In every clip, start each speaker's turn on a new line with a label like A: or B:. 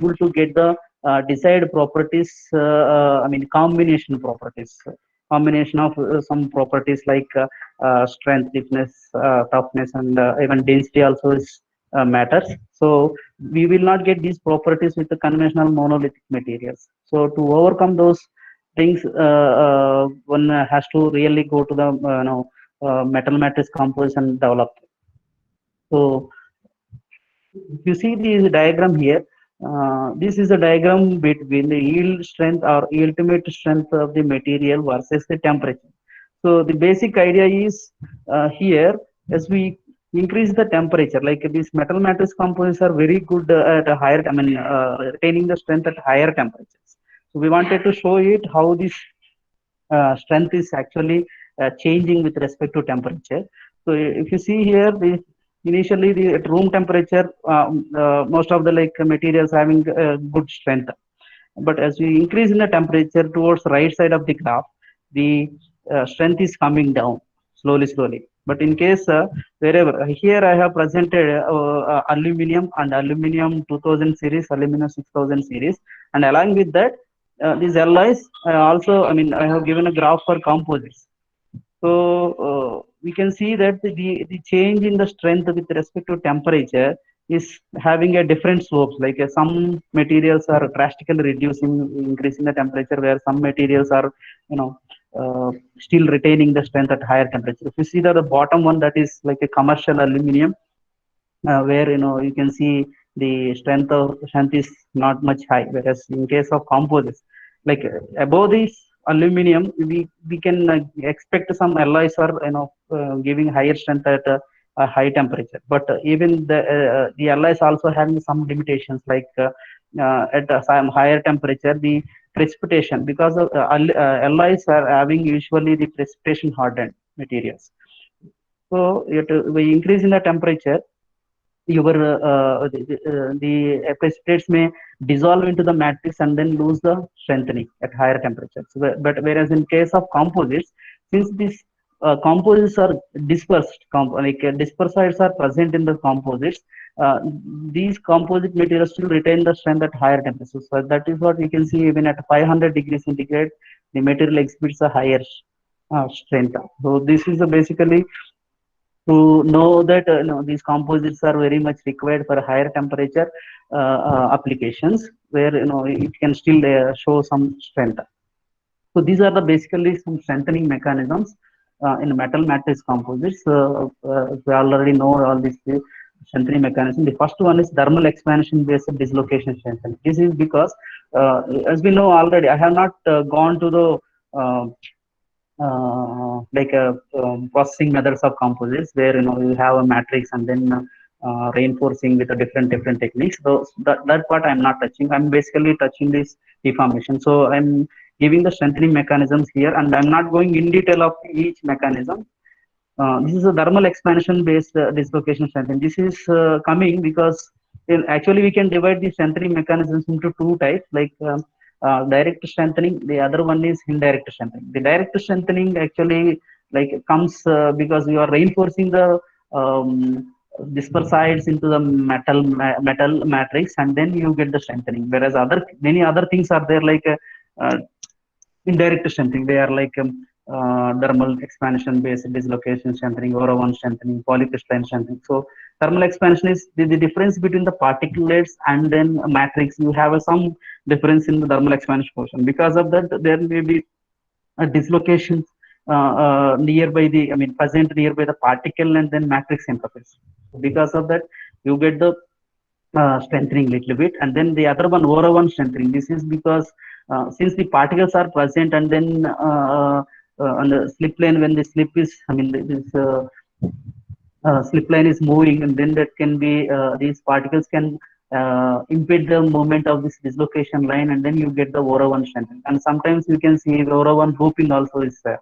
A: able to get the desired properties, I mean combination properties, combination of some properties like strength, stiffness, toughness, and even density also is matters. So we will not get these properties with the conventional monolithic materials. So to overcome those things, one has to really go to the metal matrix composition develop. So if you see the diagram here, this is a diagram between the yield strength or ultimate strength of the material versus the temperature. So the basic idea is here, as we increase the temperature, like these metal matrix components are very good at a higher, I mean, retaining the strength at higher temperatures. So we wanted to show it how this strength is actually changing with respect to temperature. So if you see here, initially the at room temperature, most of the like materials having good strength, but as we increase in the temperature towards right side of the graph, the strength is coming down slowly. But in case wherever here I have presented aluminum and aluminum 2000 series, aluminum 6000 series, and along with that, these alloys also, I mean, I have given a graph for composites. So we can see that the change in the strength with respect to temperature is having a different slopes. Like some materials are drastically reducing, increasing the temperature, where some materials are, you know, still retaining the strength at higher temperature. If you see that the bottom one, that is like a commercial aluminum, where you can see the strength is not much high, whereas in case of composites, like above this aluminum, we can expect some alloys are giving higher strength at a high temperature, but even the alloys also having some limitations, like at some higher temperature the precipitation, because of alloys are having usually the precipitation hardened materials. So by increasing the temperature, your the precipitates may dissolve into the matrix and then lose the strengthening at higher temperatures. But whereas in case of composites, since these composites are dispersed, dispersides are present in the composites, uh, these composite materials still retain the strength at higher temperatures. So that is what we can see even at 500 degrees centigrade, the material exhibits a higher strength. So this is basically to know that these composites are very much required for higher temperature applications, where it can still show some strength. So these are the basically some strengthening mechanisms in metal matrix composites. We already know all these strengthening mechanisms. The first one is thermal expansion based dislocation strengthening. This is because, as we know already, I have not gone to the uh, like processing methods of composites, where you have a matrix and then reinforcing with a different techniques. So that part I'm not touching. I'm basically touching this deformation. So I'm giving the strengthening mechanisms here, and I'm not going in detail of each mechanism. This is a thermal expansion based dislocation strengthening. This is coming because actually we can divide the strengthening mechanisms into two types, like direct strengthening. The other one is indirect strengthening. The direct strengthening actually like comes because you are reinforcing the um, dispersides into the metal matrix, and then you get the strengthening. Whereas many other things are there, like uh, indirect strengthening. They are like thermal expansion based dislocation strengthening, Orowan strengthening, polycrystalline strengthening. So thermal expansion is the difference between the particulates and then a matrix. You have some difference in the thermal expansion portion. Because of that, there may be a dislocation nearby the, I mean, present nearby the particle and then matrix interface. So because of that, you get the strengthening little bit. And then the other one, over one strengthening. This is because since the particles are present, and then on the slip line, when the slip is, I mean, this slip line is moving, and then that can be these particles can impede the movement of this dislocation line, and then you get the over one strengthening. And sometimes you can see the over one hooping also is there.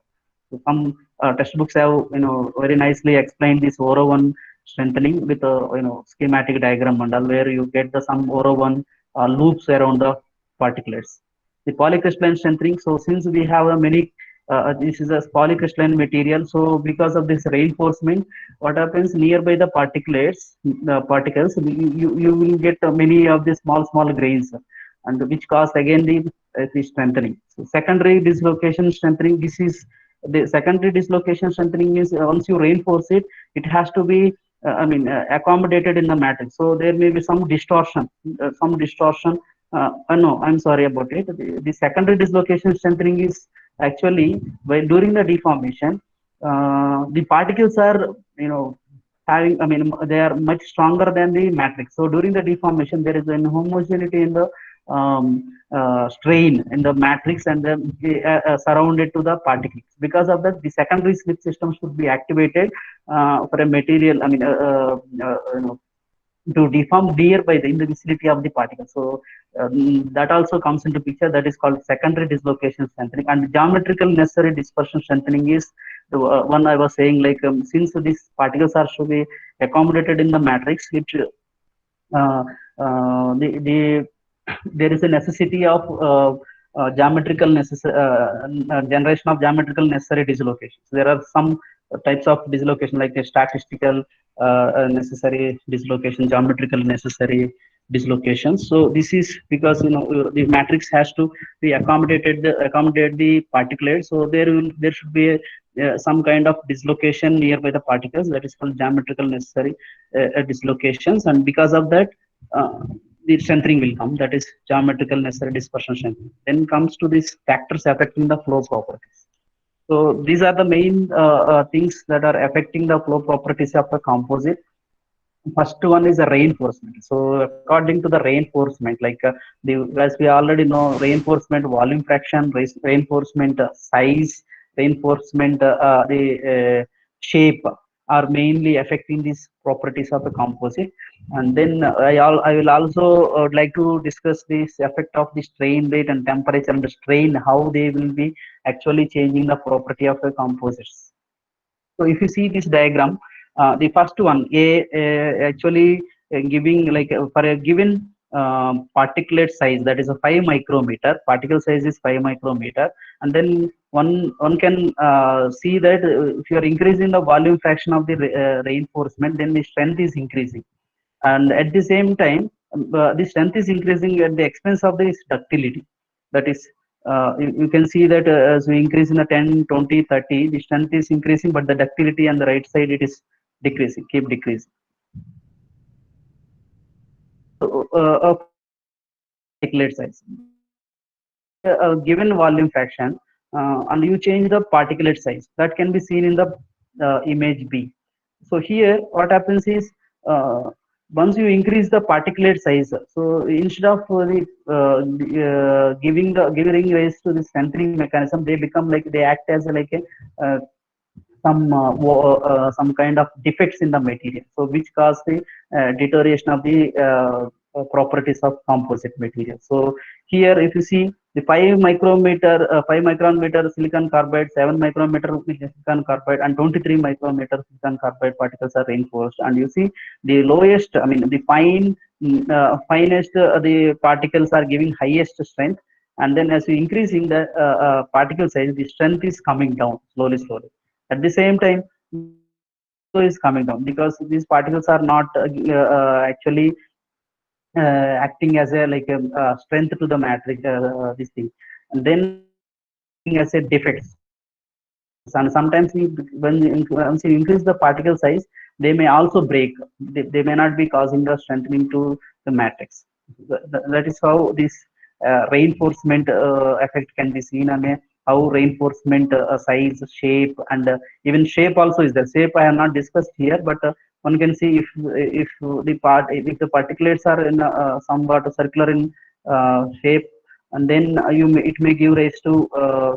A: So some textbooks have very nicely explained this over one strengthening with a schematic diagram and all, where you get the some over one loops around the particulates. The polycrystalline strengthening. So since we have many this is a polycrystalline material. So because of this reinforcement, what happens nearby the particles, you will get many of the small grains, and which cause again the strengthening. So secondary dislocation strengthening. This is the secondary dislocation strengthening is once you reinforce it, it has to be accommodated in the matrix. So there may be some distortion, no, I'm sorry about it. The secondary dislocation strengthening is actually when during the deformation, the particles are, having, they are much stronger than the matrix. So during the deformation, there is an homogeneity in the strain in the matrix and then surrounded to the particles. Because of that, the secondary slip system should be activated for a material. To deform nearby in the vicinity of the particle. So that also comes into picture. That is called secondary dislocation strengthening. And geometrical necessary dispersion strengthening is the one I was saying. Like since these particles are should be accommodated in the matrix, it uh, there is a necessity of generation of geometrical necessary dislocations. There are some types of dislocation like a statistical necessary dislocation, geometrical necessary dislocations. So this is because the matrix has to be accommodate the particulate. So there should be some kind of dislocation nearby the particles. That is called geometrical necessary dislocations, and because of that, the strengthening will come. That is geometrical necessary dispersion strengthening. Then comes to these factors affecting the flow properties. So these are the main things that are affecting the flow properties of the composite. First one is the reinforcement. So according to the reinforcement, like as we already know, reinforcement volume fraction, reinforcement size, reinforcement the shape are mainly affecting these properties of the composite. And then I will also like to discuss this effect of the strain rate and temperature and the strain, how they will be actually changing the property of the composites. So if you see this diagram, the first one, actually giving like for a given particulate size, that is a 5 micrometer, particle size is 5 micrometer, and then one can see that if you are increasing the volume fraction of the reinforcement, then the strength is increasing, and at the same time, the strength is increasing at the expense of the ductility. That is, you can see that as we increase in the 10, 20, 30, the strength is increasing, but the ductility on the right side, it is decreasing, keep decreasing. So, particulate size. A given volume fraction, and you change the particulate size. That can be seen in the image B. So here, what happens is, once you increase the particulate size, so instead of giving rise to the strengthening mechanism, they become like, they act as like a some kind of defects in the material, so which cause the deterioration of the properties of composite material. So here, if you see the 5 micrometer silicon carbide, 7 micrometer silicon carbide, and 23 micrometer silicon carbide particles are reinforced, and you see the lowest, the finest, the particles are giving highest strength, and then as you increasing the particle size, the strength is coming down slowly. At the same time, is coming down because these particles are not actually acting as a like a strength to the matrix, this thing, and then acting as a defects. And sometimes once you increase the particle size, they may also break. They may not be causing the strengthening to the matrix. That is how this reinforcement effect can be seen, and how reinforcement size, shape, and even shape also is there. Shape I have not discussed here, but one can see if if the particulates are in somewhat circular in shape, and then it may give rise to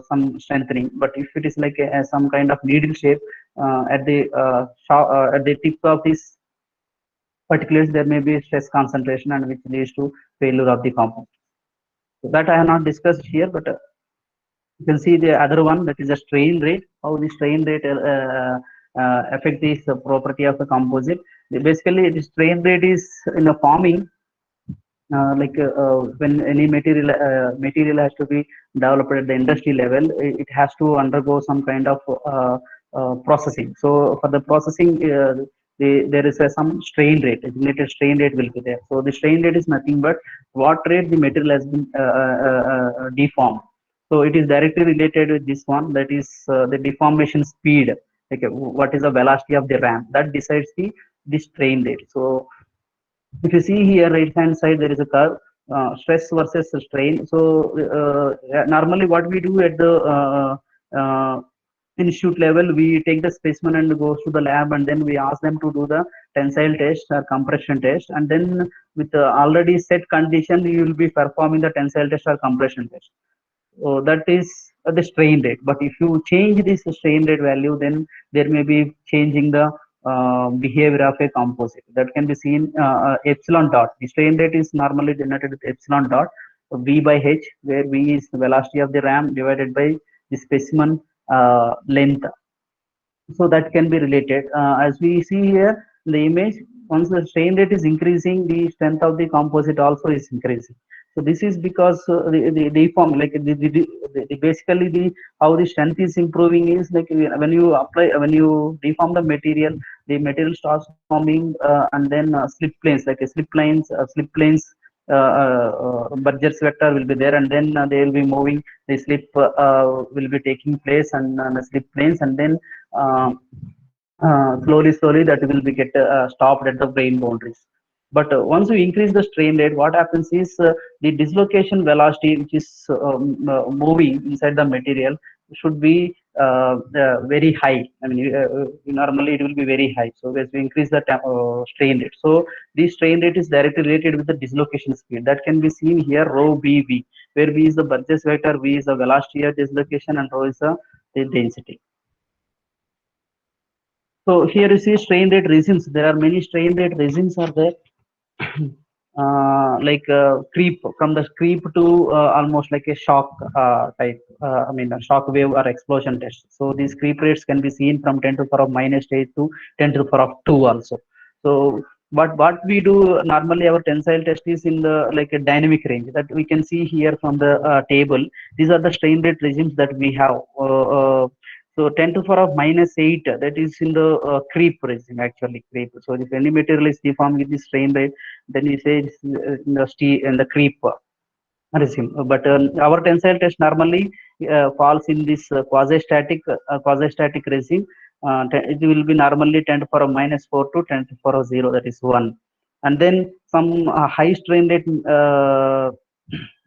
A: some strengthening. But if it is like some kind of needle shape at the tip of this particulates, there may be stress concentration, and which leads to failure of the compound. So that I have not discussed here, but you can see the other one, that is a strain rate, how the strain rate affect this property of the composite. Basically, the strain rate is in the forming. when any material has to be developed at the industry level, it has to undergo some kind of processing. So for the processing, there is some strain rate, designated strain rate will be there. So the strain rate is nothing but what rate the material has been deformed. So it is directly related with this one, that is the deformation speed, like what is the velocity of the ram, that decides the strain rate. So if you see here, right hand side, there is a curve, stress versus strain. So normally what we do at the institute level, we take the specimen and goes to the lab, and then we ask them to do the tensile test or compression test, and then with the already set condition, you will be performing the tensile test or compression test. So that is the strain rate. But if you change this strain rate value, then there may be changing the behavior of a composite. That can be seen epsilon dot. The strain rate is normally denoted with epsilon dot, V by H, where V is the velocity of the ram divided by the specimen length. So that can be related. As we see here in the image, once the strain rate is increasing, the strength of the composite also is increasing. So this is because the deform, like basically the how the strength is improving is like when you apply, when you deform the material starts forming and then slip planes, like a slip planes. Burgers vector will be there, and then they will be moving. The slip will be taking place, and the slip planes, and then uh, slowly that will be get stopped at the brain boundaries. But once you increase the strain rate, what happens is the dislocation velocity, which is moving inside the material, should be very high. I mean, normally it will be very high. So as we increase the strain rate, so the strain rate is directly related with the dislocation speed. That can be seen here, rho bv, where v is the Burgess vector, v is the velocity of dislocation, and rho is the density. So here you see strain rate regimes. There are many strain rate regimes are there. Creep, from the creep to almost like a shock type. I mean, a shock wave or explosion test. So these creep rates can be seen from 10 to the power of -8 to 10 to the power of 2 also. So but what we do normally, our tensile test is in the like a dynamic range that we can see here from the table. These are the strain rate regimes that we have. So 10 to the power of -8, that is in the creep regime, actually creep. So if any material is deformed with the strain rate, then we say it's in the creep regime. But our tensile test normally falls in this quasi-static regime. It will be normally 10 to the power of -4 to 10 to the power of 0, that is 1. And then some high strain rate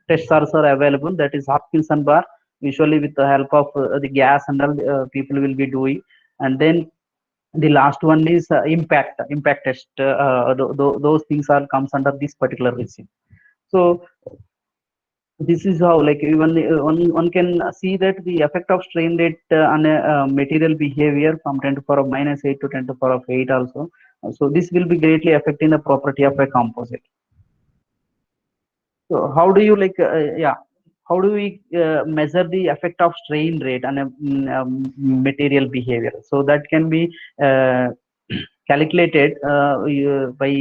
A: tests are available, that is Hopkinson bar, usually with the help of the gas and all, people will be doing. And then the last one is impact test. Those things are comes under this particular regime. So this is how, like, even one can see that the effect of strain rate on a material behavior from 10 to the power of -8 to 10 to the power of 8 also. So this will be greatly affecting the property of a composite. So how do you how do we measure the effect of strain rate on a material behavior? So that can be calculated by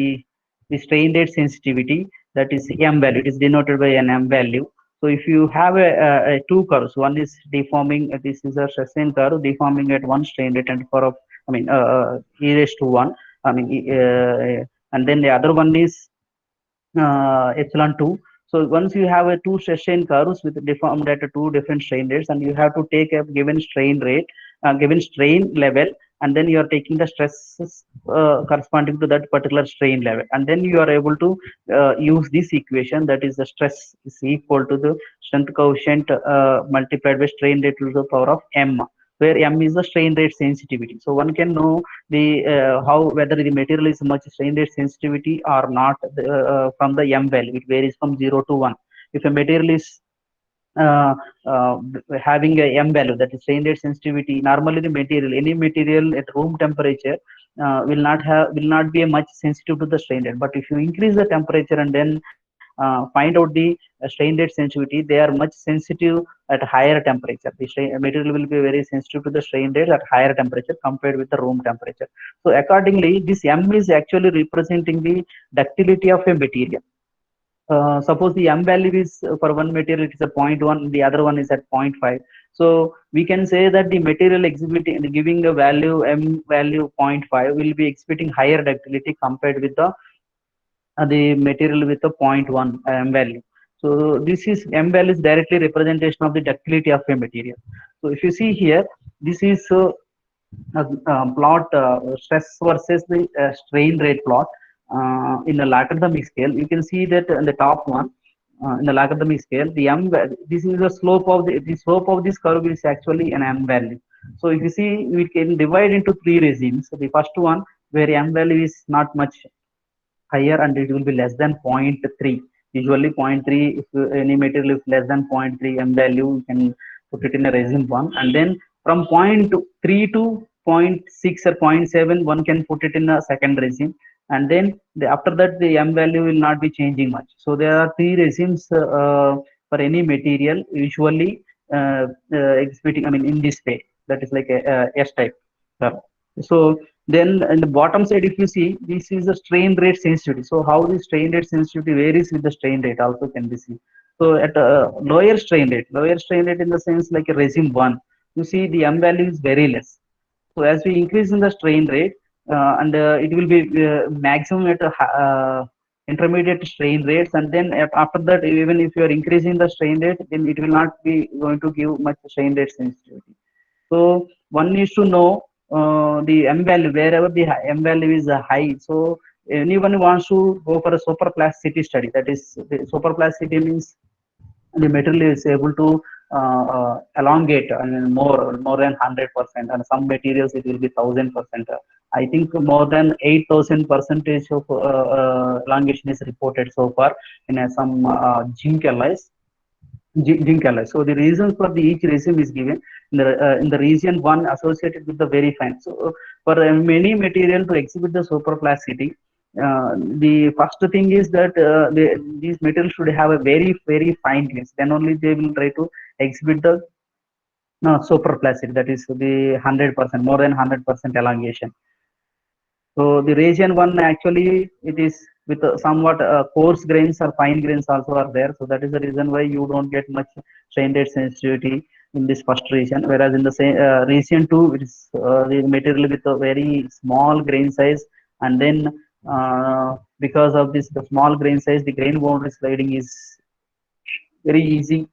A: the strain rate sensitivity, that is M value. It is denoted by an M value. So if you have a two curves, one is deforming, this is a strain curve deforming at one strain rate and power of, I mean, e raised to 1. I mean, and then the other one is epsilon 2. So once you have a two strain curves with deformed at two different strain rates, and you have to take a given strain rate, given strain level, and then you are taking the stresses corresponding to that particular strain level, and then you are able to use this equation, that is the stress is equal to the strength coefficient multiplied by strain rate to the power of m, where m is the strain rate sensitivity. So one can know the how whether the material is much strain rate sensitivity or not from the m value. It varies from 0 to 1. If a material is uh, uh, having a m value, that is strain rate sensitivity, normally the material, any material at room temperature will not be much sensitive to the strain rate. But if you increase the temperature and then find out the strain rate sensitivity, they are much sensitive at higher temperature. The material will be very sensitive to the strain rate at higher temperature compared with the room temperature. So accordingly, this m is actually representing the ductility of a material. suppose the m value is for one material it is a zero point 0.1, the other one is at 0.5. So we can say that the material exhibiting giving a value m value 0.5 will be exhibiting higher ductility compared with the material with a zero point 0.1 m value. So this is m value is directly representation of the ductility of a material. So if you see here, this is plot stress versus the strain rate plot in the logarithmic scale. You can see that in the top one, in the logarithmic scale, the this is the slope of the slope of this curve is actually an m value. So if you see, we can divide into three regimes. So the first one where m value is not much higher and it will be less than zero point 0.3. Usually 0.3, if any material is less than 0.3 m value, you can put it in a regime 1. And then from 0.3 to zero point 0.6 or zero point 0.7, one can put it in a second regime. And then after that, the m value will not be changing much. So there are three regimes for any material, usually exhibiting, I mean, in this way. That is like a S type. So then in the bottom side, if you see, this is the strain rate sensitivity. So how the strain rate sensitivity varies with the strain rate also can be seen. So at a lower strain rate in the sense like a regime 1, you see the m value is very less. So as we increase in the strain rate, and it will be maximum at a intermediate strain rates, and then after that, even if you are increasing the strain rate, then it will not be going to give much strain rate sensitivity. So one needs to know the m value wherever the m value is high. So anyone wants to go for a superplasticity study. That is, the superplasticity means the material is able to elongate, I mean, more than 100%, and some materials it will be 1000%. I think more than 8,000 percentage of elongation is reported so far in some zinc alloys. Zinc alloy. So the reasons for the each regime is given in the region 1 associated with the very fine. So for many material to exhibit the superplasticity, the first thing is that these materials should have a very fine grains. Then only they will try to exhibit the superplasticity. That is the 100%, more than 100% elongation. So the region 1 actually it is with somewhat coarse grains or fine grains also are there. So that is the reason why you don't get much strain rate sensitivity in this first region. Whereas in the same region 2, it is the material with a very small grain size, and then because of this the small grain size, the grain boundary sliding is very easy,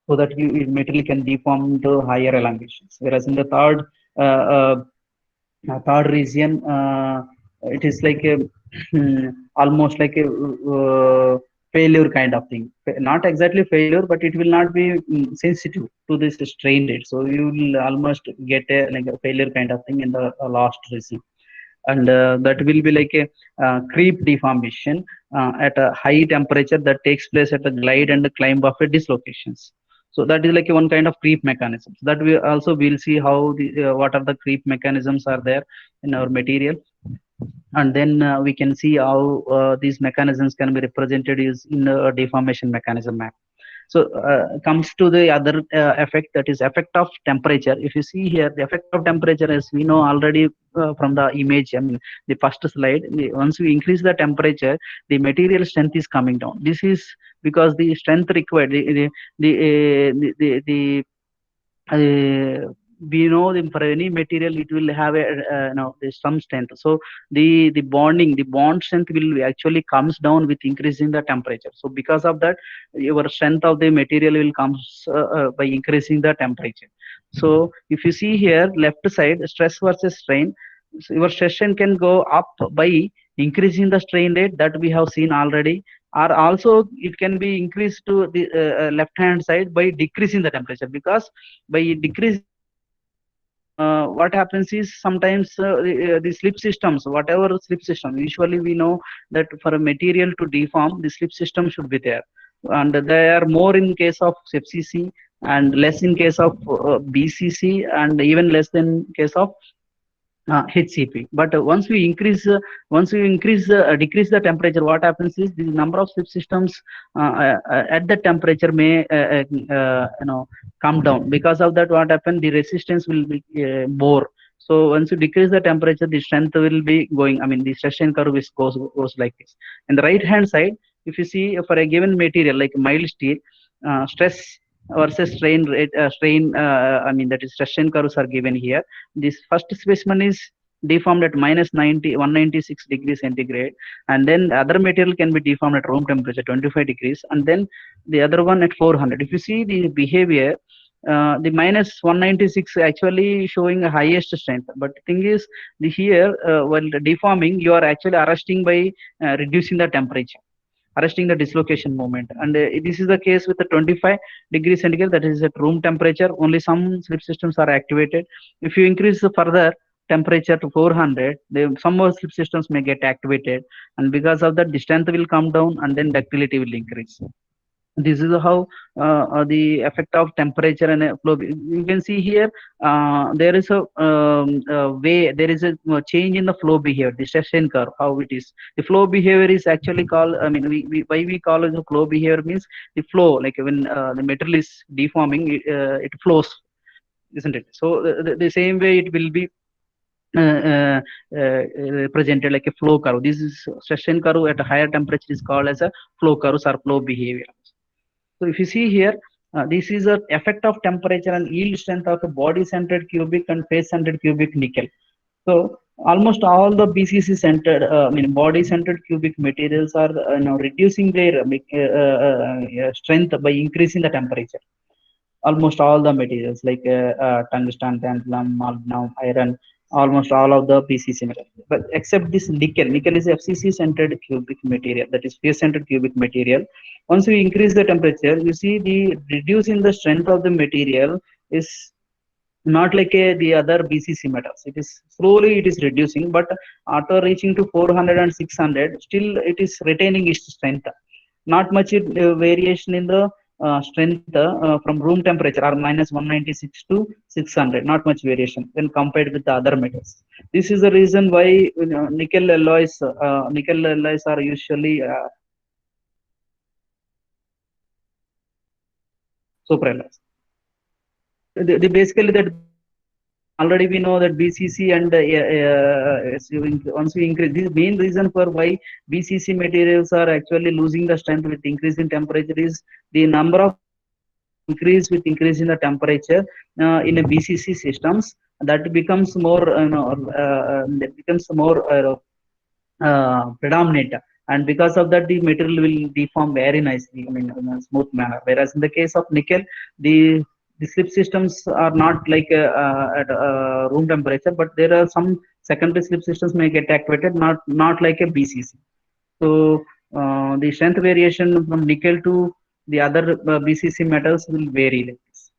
A: so that material can deform to higher elongations. Whereas in the uh, uh, third region, it is like a almost like a failure kind of thing. Not exactly failure, but it will not be sensitive to this strain rate. So you will almost get a like a failure kind of thing in the last region. And that will be like a creep deformation at a high temperature that takes place at the glide and the climb of a dislocations. So that is like a one kind of creep mechanisms that we also will see how the what are the creep mechanisms are there in our material. And then we can see how these mechanisms can be represented is in a deformation mechanism map. So comes to the other effect, that is effect of temperature. If you see here, the effect of temperature, as we know already from the image, I mean the first slide, once we increase the temperature, the material strength is coming down. This is because the strength required, the we know that for any material it will have a some strength. So the bond strength will actually comes down with increasing the temperature. So because of that, your strength of the material will comes by increasing the temperature. So if you see here left side, stress versus strain, so your stress strain can go up by increasing the strain rate that we have seen already, or also it can be increased to the left hand side by decreasing the temperature. Because by decreasing what happens is sometimes the slip systems, whatever slip system, usually we know that for a material to deform, the slip system should be there, and they are more in case of FCC and less in case of BCC, and even less than case of HCP. But once we decrease the temperature, what happens is the number of slip systems at the temperature may come down. Because of that, what happens? The resistance will be more. So once you decrease the temperature, the strength will be going. I mean, the stress strain curve goes like this. And the right hand side, If you see for a given material like mild steel, stress versus strain rate, I mean that is stress strain curves are given here. This first specimen is deformed at minus 196 degrees centigrade, and then the other material can be deformed at room temperature 25 degrees, and then the other one at 400. If you see the behavior, the minus 196 actually showing a highest strength, but the thing is the here while deforming you are actually arresting by reducing the temperature, arresting the dislocation moment, and this is the case with the 25 degrees centigrade, that is at room temperature. Only some slip systems are activated. If you increase the further temperature to 400, some more slip systems may get activated, and because of that the strength will come down and then ductility will increase. This is how the effect of temperature and flow. You can see here there is a way, there is a change in the flow behavior, the Session curve, how it is. The flow behavior is actually called, I mean, why we call it the flow behavior means the flow, like when the metal is deforming, it flows, isn't it? So the same way it will be represented like a flow curve. This is Session curve at a higher temperature is called as a flow curves or flow behavior. So if you see here, this is a effect of temperature and yield strength of a body-centered cubic and face-centered cubic nickel. So almost all the BCC centered, I mean body-centered cubic materials are reducing their strength by increasing the temperature. Almost all the materials like tungsten, tantalum, molybdenum, iron, almost all of the PCC metal. But except this nickel, nickel is FCC centered cubic material, that is face centered cubic material. Once we increase the temperature, you see the reducing the strength of the material is not like the other BCC metals. It is slowly it is reducing, but after reaching to 400 and 600, still it is retaining its strength. Not much variation in the strength from room temperature or minus 196 to 600. Not much variation when compared with the other metals. This is the reason why nickel alloys are usually super alloys. Basically that already we know that BCC and once we increase, this main reason for why BCC materials are actually losing the strength with increase in temperature is the number of increase with increase in the temperature in a BCC systems, that becomes more that becomes more predominant, and because of that the material will deform very nicely, I mean in a smooth manner. Whereas in the case of nickel, the slip systems are not like at room temperature, but there are some secondary slip systems may get activated, not like a BCC. So the strength variation from nickel to the other BCC metals will vary like this.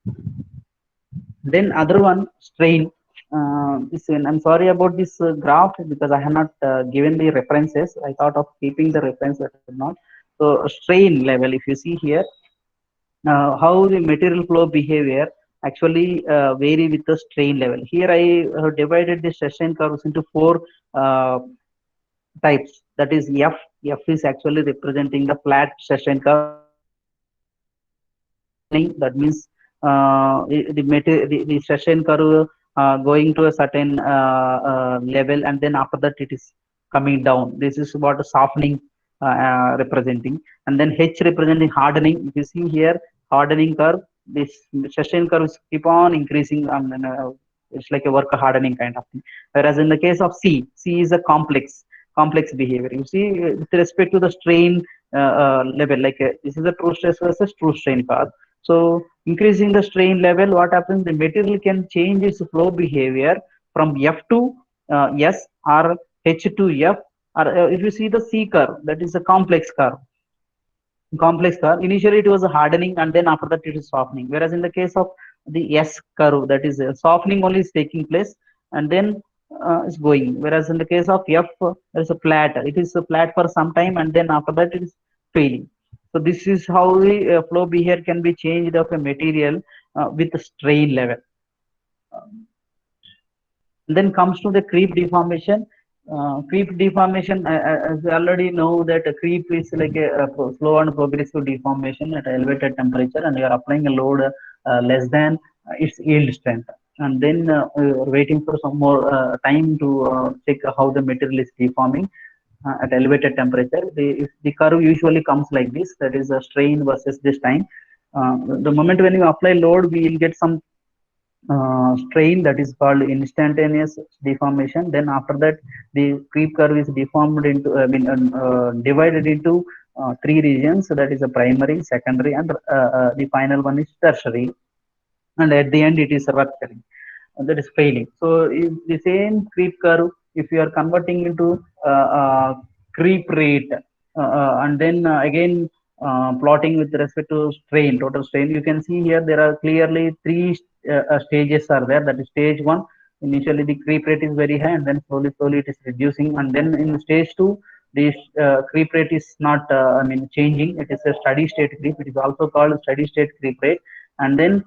A: Then other one, strain. This one, I'm sorry about this graph because I have not given the references. I thought of keeping the reference, but not. So strain level, if you see here, how the material flow behavior actually vary with the strain level. Here I have divided the Session curves into four types. That is F. F is actually representing the flat Session curve. That means the Session curve going to a certain level, and then after that it is coming down. This is what a softening representing, and then H representing hardening. If you see here, hardening curve, this Session curves keep on increasing, it's like a work hardening kind of thing. Whereas in the case of C, C is a complex behavior. You see, with respect to the strain level, like this is a true stress versus true strain curve. So increasing the strain level, what happens? The material can change its flow behavior from F to S or H to F. Or if you see the C curve, that is a complex curve. Initially it was a hardening, and then after that it is softening. Whereas in the case of the S curve, that is softening only is taking place, and then it's going. Whereas in the case of F, there is a flat. It is flat for some time, and then after that it is failing. So this is how the flow behavior can be changed of a material with the strain level. Then comes to the creep deformation. Creep deformation, as we already know that a creep is like a slow and progressive deformation at elevated temperature, and you are applying a load less than its yield strength, and then waiting for some more time to check how the material is deforming. at elevated temperature. If the curve usually comes like this, that is a strain versus this time. The moment when you apply load, we will get some strain, that is called instantaneous deformation. Then after that, the creep curve is deformed into, divided into three regions. So that is a primary, secondary, and the final one is tertiary. And at the end, it is rupturing, that is failing. So if the same creep curve, if you are converting into creep rate, and then again plotting with respect to strain, total strain, you can see here there are clearly three stages are there. That is stage one. Initially the creep rate is very high, and then slowly it is reducing, and then in stage two, this creep rate is not changing. It is a steady state creep. It is also called steady state creep rate. And then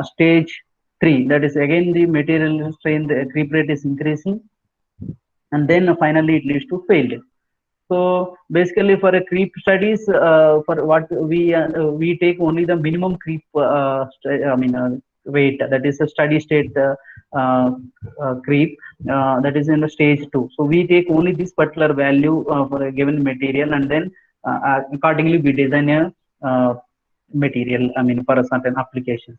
A: stage 3, that is again the material strain, the creep rate is increasing, and then finally it leads to failure. So basically for a creep studies, for what we take only the minimum creep weight, that is a steady state uh, creep, that is in the stage 2. So we take only this particular value for a given material, and then accordingly we design a material, for a certain application.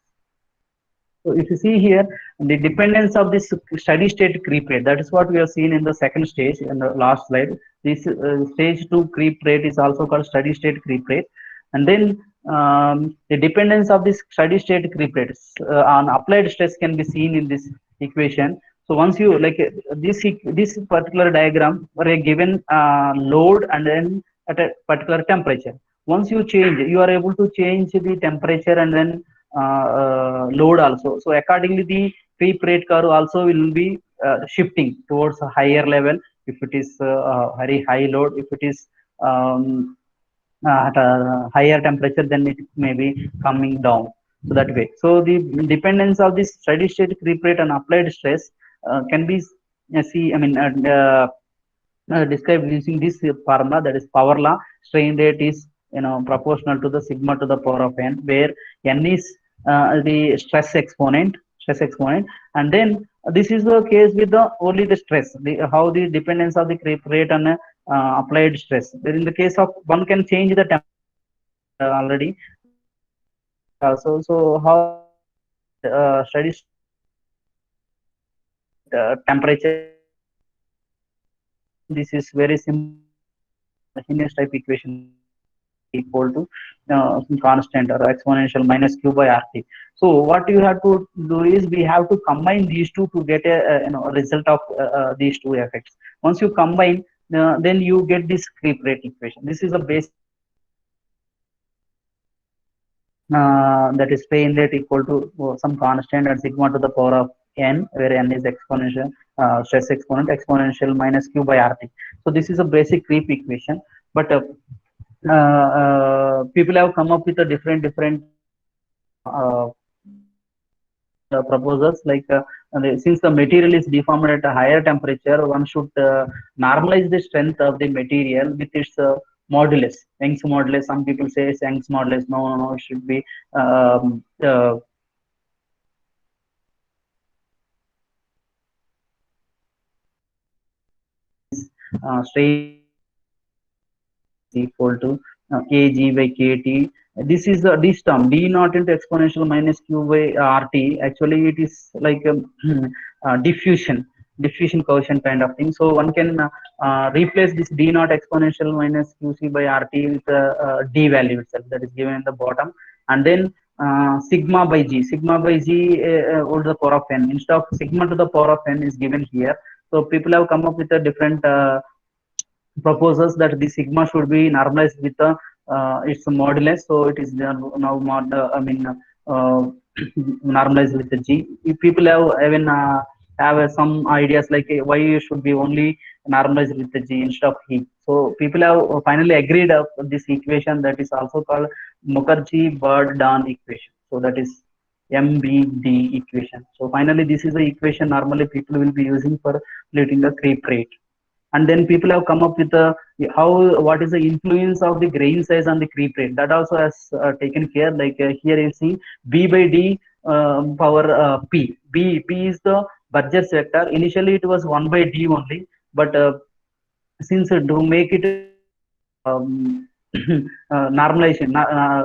A: So if you see here, the dependence of this steady state creep rate, that is what we have seen in the second stage in the last slide. This stage 2 creep rate is also called steady state creep rate. And then the dependence of this steady state creep rate on applied stress can be seen in this equation. So once you this particular diagram for a given load and then at a particular temperature, once you change, you are able to change the temperature and then load also. So accordingly, the creep rate curve also will be shifting towards a higher level if it is very high load. If it is at a higher temperature, then it may be coming down. So that way. So the dependence of this steady state creep rate on applied stress can be described using this formula, that is power law. Strain rate is proportional to the sigma to the power of n, where n is the stress exponent, and then this is the case with the only the stress, how the dependence of the creep rate on applied stress. There in the case of one can change the temperature already. So how steady temperature, this is very simple continuous type equation equal to some constant or exponential minus q by rt. So what you have to do is we have to combine these two to get a result of these two effects. Once you combine, then you get this creep rate equation. This is a base that is strain rate equal to some constant and sigma to the power of n, where n is exponential stress exponent, exponential minus q by rt. So this is a basic creep equation, but people have come up with a different uh, proposals, like since the material is deformed at a higher temperature, one should normalize the strength of the material with its modulus, Young's modulus. Some people say Young's modulus. No, it should be strain equal to kg by kt. This is this term d naught into exponential minus q by rt. Actually, it is like diffusion coefficient kind of thing. So one can replace this d naught exponential minus qc by rt with d value itself, that is given in the bottom, and then sigma by g. Sigma by g to the power of n, instead of sigma to the power of n is given here. So people have come up with a different proposes that the sigma should be normalized with the its modulus. So it is now normalized with the g. If people have even have some ideas like why you should be only normalized with the g instead of he. So people have finally agreed of this equation, that is also called Mukherjee-Burdon equation. So that is MBD equation. So finally, this is the equation normally people will be using for calculating the creep rate. And then people have come up with what is the influence of the grain size on the creep rate. That also has taken care, like here you see b by d power p is the Burgers vector. Initially it was 1 by d only, but since to make it normalization,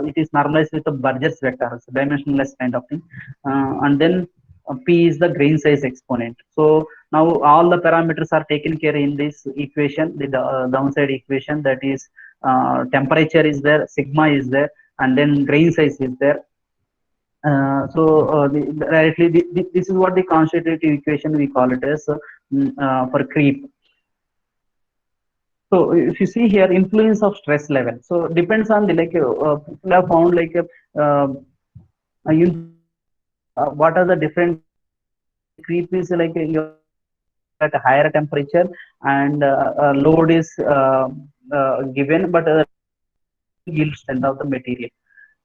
A: it is normalized with the Burgers vector, so dimensionless kind of thing, and then p is the grain size exponent. So now all the parameters are taken care in this equation, the downside equation, that is temperature is there, sigma is there, and then grain size is there. Directly, this is what the constitutive equation we call it as for creep. So if you see here, influence of stress level. So depends on the people have found what are the different creep is you're at a higher temperature and load is given, but yield strength of the material.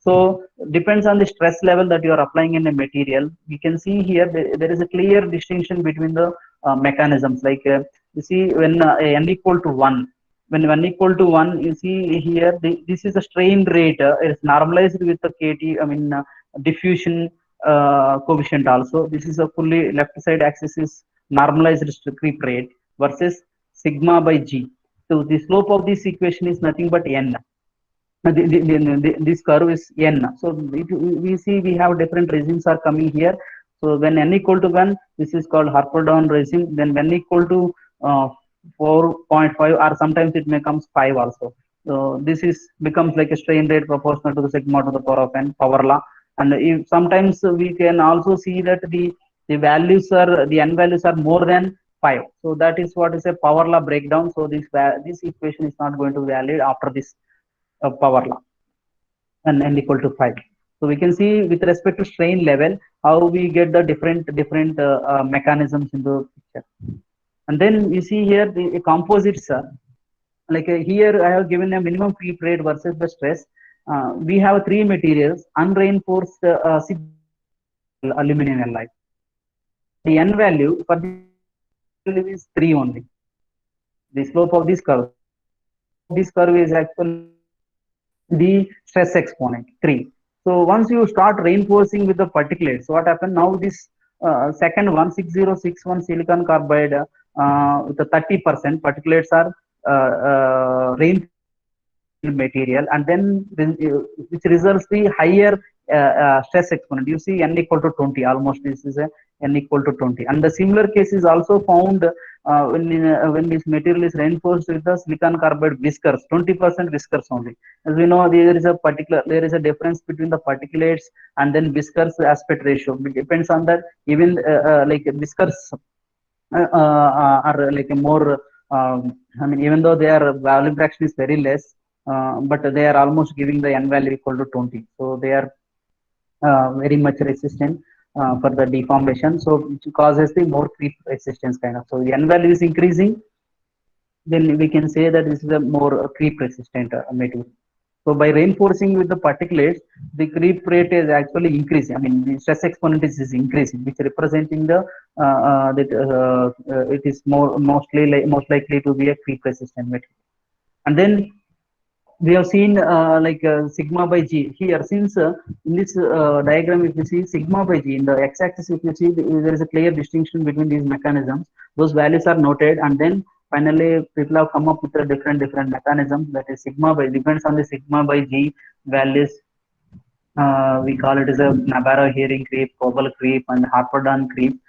A: So depends on the stress level that you are applying in a material. We can see here there is a clear distinction between the mechanisms. You see when n equal to 1, when n equal to 1, you see here this is a strain rate. It's normalized with the KT, diffusion coefficient also. This is a fully left side axis is normalized creep rate versus sigma by G. So the slope of this equation is nothing but n. This curve is n. So we see we have different regimes are coming here. So when n equal to 1, this is called Harper-Down regime. Then when equal to 4.5, or sometimes it may comes 5 also. So this is becomes like a strain rate proportional to the sigma to the power of n, power law. And if sometimes we can also see that the values are, the n values are more than 5. So that is what is a power law breakdown. So this equation is not going to be valid after this power law, and n equal to 5. So we can see with respect to strain level how we get the different mechanisms in the picture. And then you see here the composites. Here I have given a minimum creep rate versus the stress. We have three materials: unreinforced aluminum alloy. The n value for the value is 3 only. The slope of this curve. This curve is actually the stress exponent 3. So once you start reinforcing with the particulates, what happened now? This second one, 6061 silicon carbide with the 30% particulates are reinforced material, and then which results the higher stress exponent. You see n equal to 20, almost this is a n equal to 20. And the similar case is also found when this material is reinforced with the silicon carbide whiskers, 20% whiskers only. As we know, there is a difference between the particulates and then whiskers aspect ratio. It depends on that. Even like whiskers are like a more even though their volume fraction is very less, but they are almost giving the n value equal to 20. So they are very much resistant for the deformation. So which causes the more creep resistance kind of. So the n value is increasing, then we can say that this is a more creep resistant material. So by reinforcing with the particulates, the creep rate is actually increasing. I mean, the stress exponent is increasing, which representing the that it is most likely to be a creep resistant material. And then we have seen sigma by G here. Since in this diagram, if you see sigma by G in the x-axis, if you see there is a clear distinction between these mechanisms. Those values are noted, and then finally people have come up with a different mechanisms. That is sigma by, depends on the sigma by G values. We call it as a Nabarro-Herring creep, Koebel creep, and Harper-Down creep.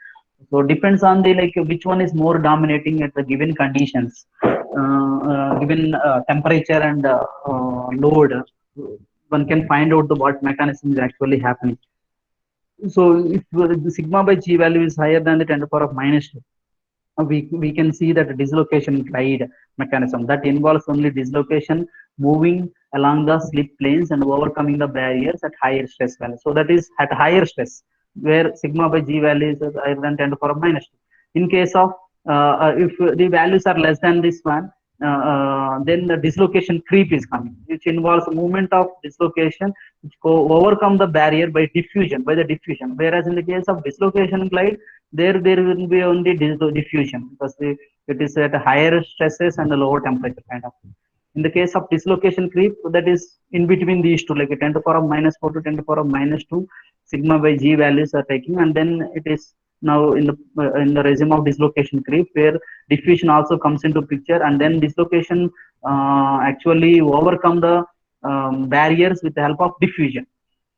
A: So depends on the which one is more dominating at the given conditions, given temperature and load. One can find out what mechanism is actually happening. So if the sigma by G value is higher than the 10 to the power of -2, we can see that dislocation glide mechanism that involves only dislocation moving along the slip planes and overcoming the barriers at higher stress value. So that is at higher stress, where sigma by G value is higher than 10 to the power of -2. In case of if the values are less than this one, then the dislocation creep is coming, which involves movement of dislocation which overcome the barrier by diffusion, whereas in the case of dislocation glide, there will be only diffusion, because it is at higher stresses and a lower temperature kind of thing. In the case of dislocation creep, that is in between these two, like a 10 to the power of -4 to 10 to the power of -2 sigma by G values are taking, and then it is now in the regime of dislocation creep, where diffusion also comes into picture, and then dislocation actually overcome the barriers with the help of diffusion.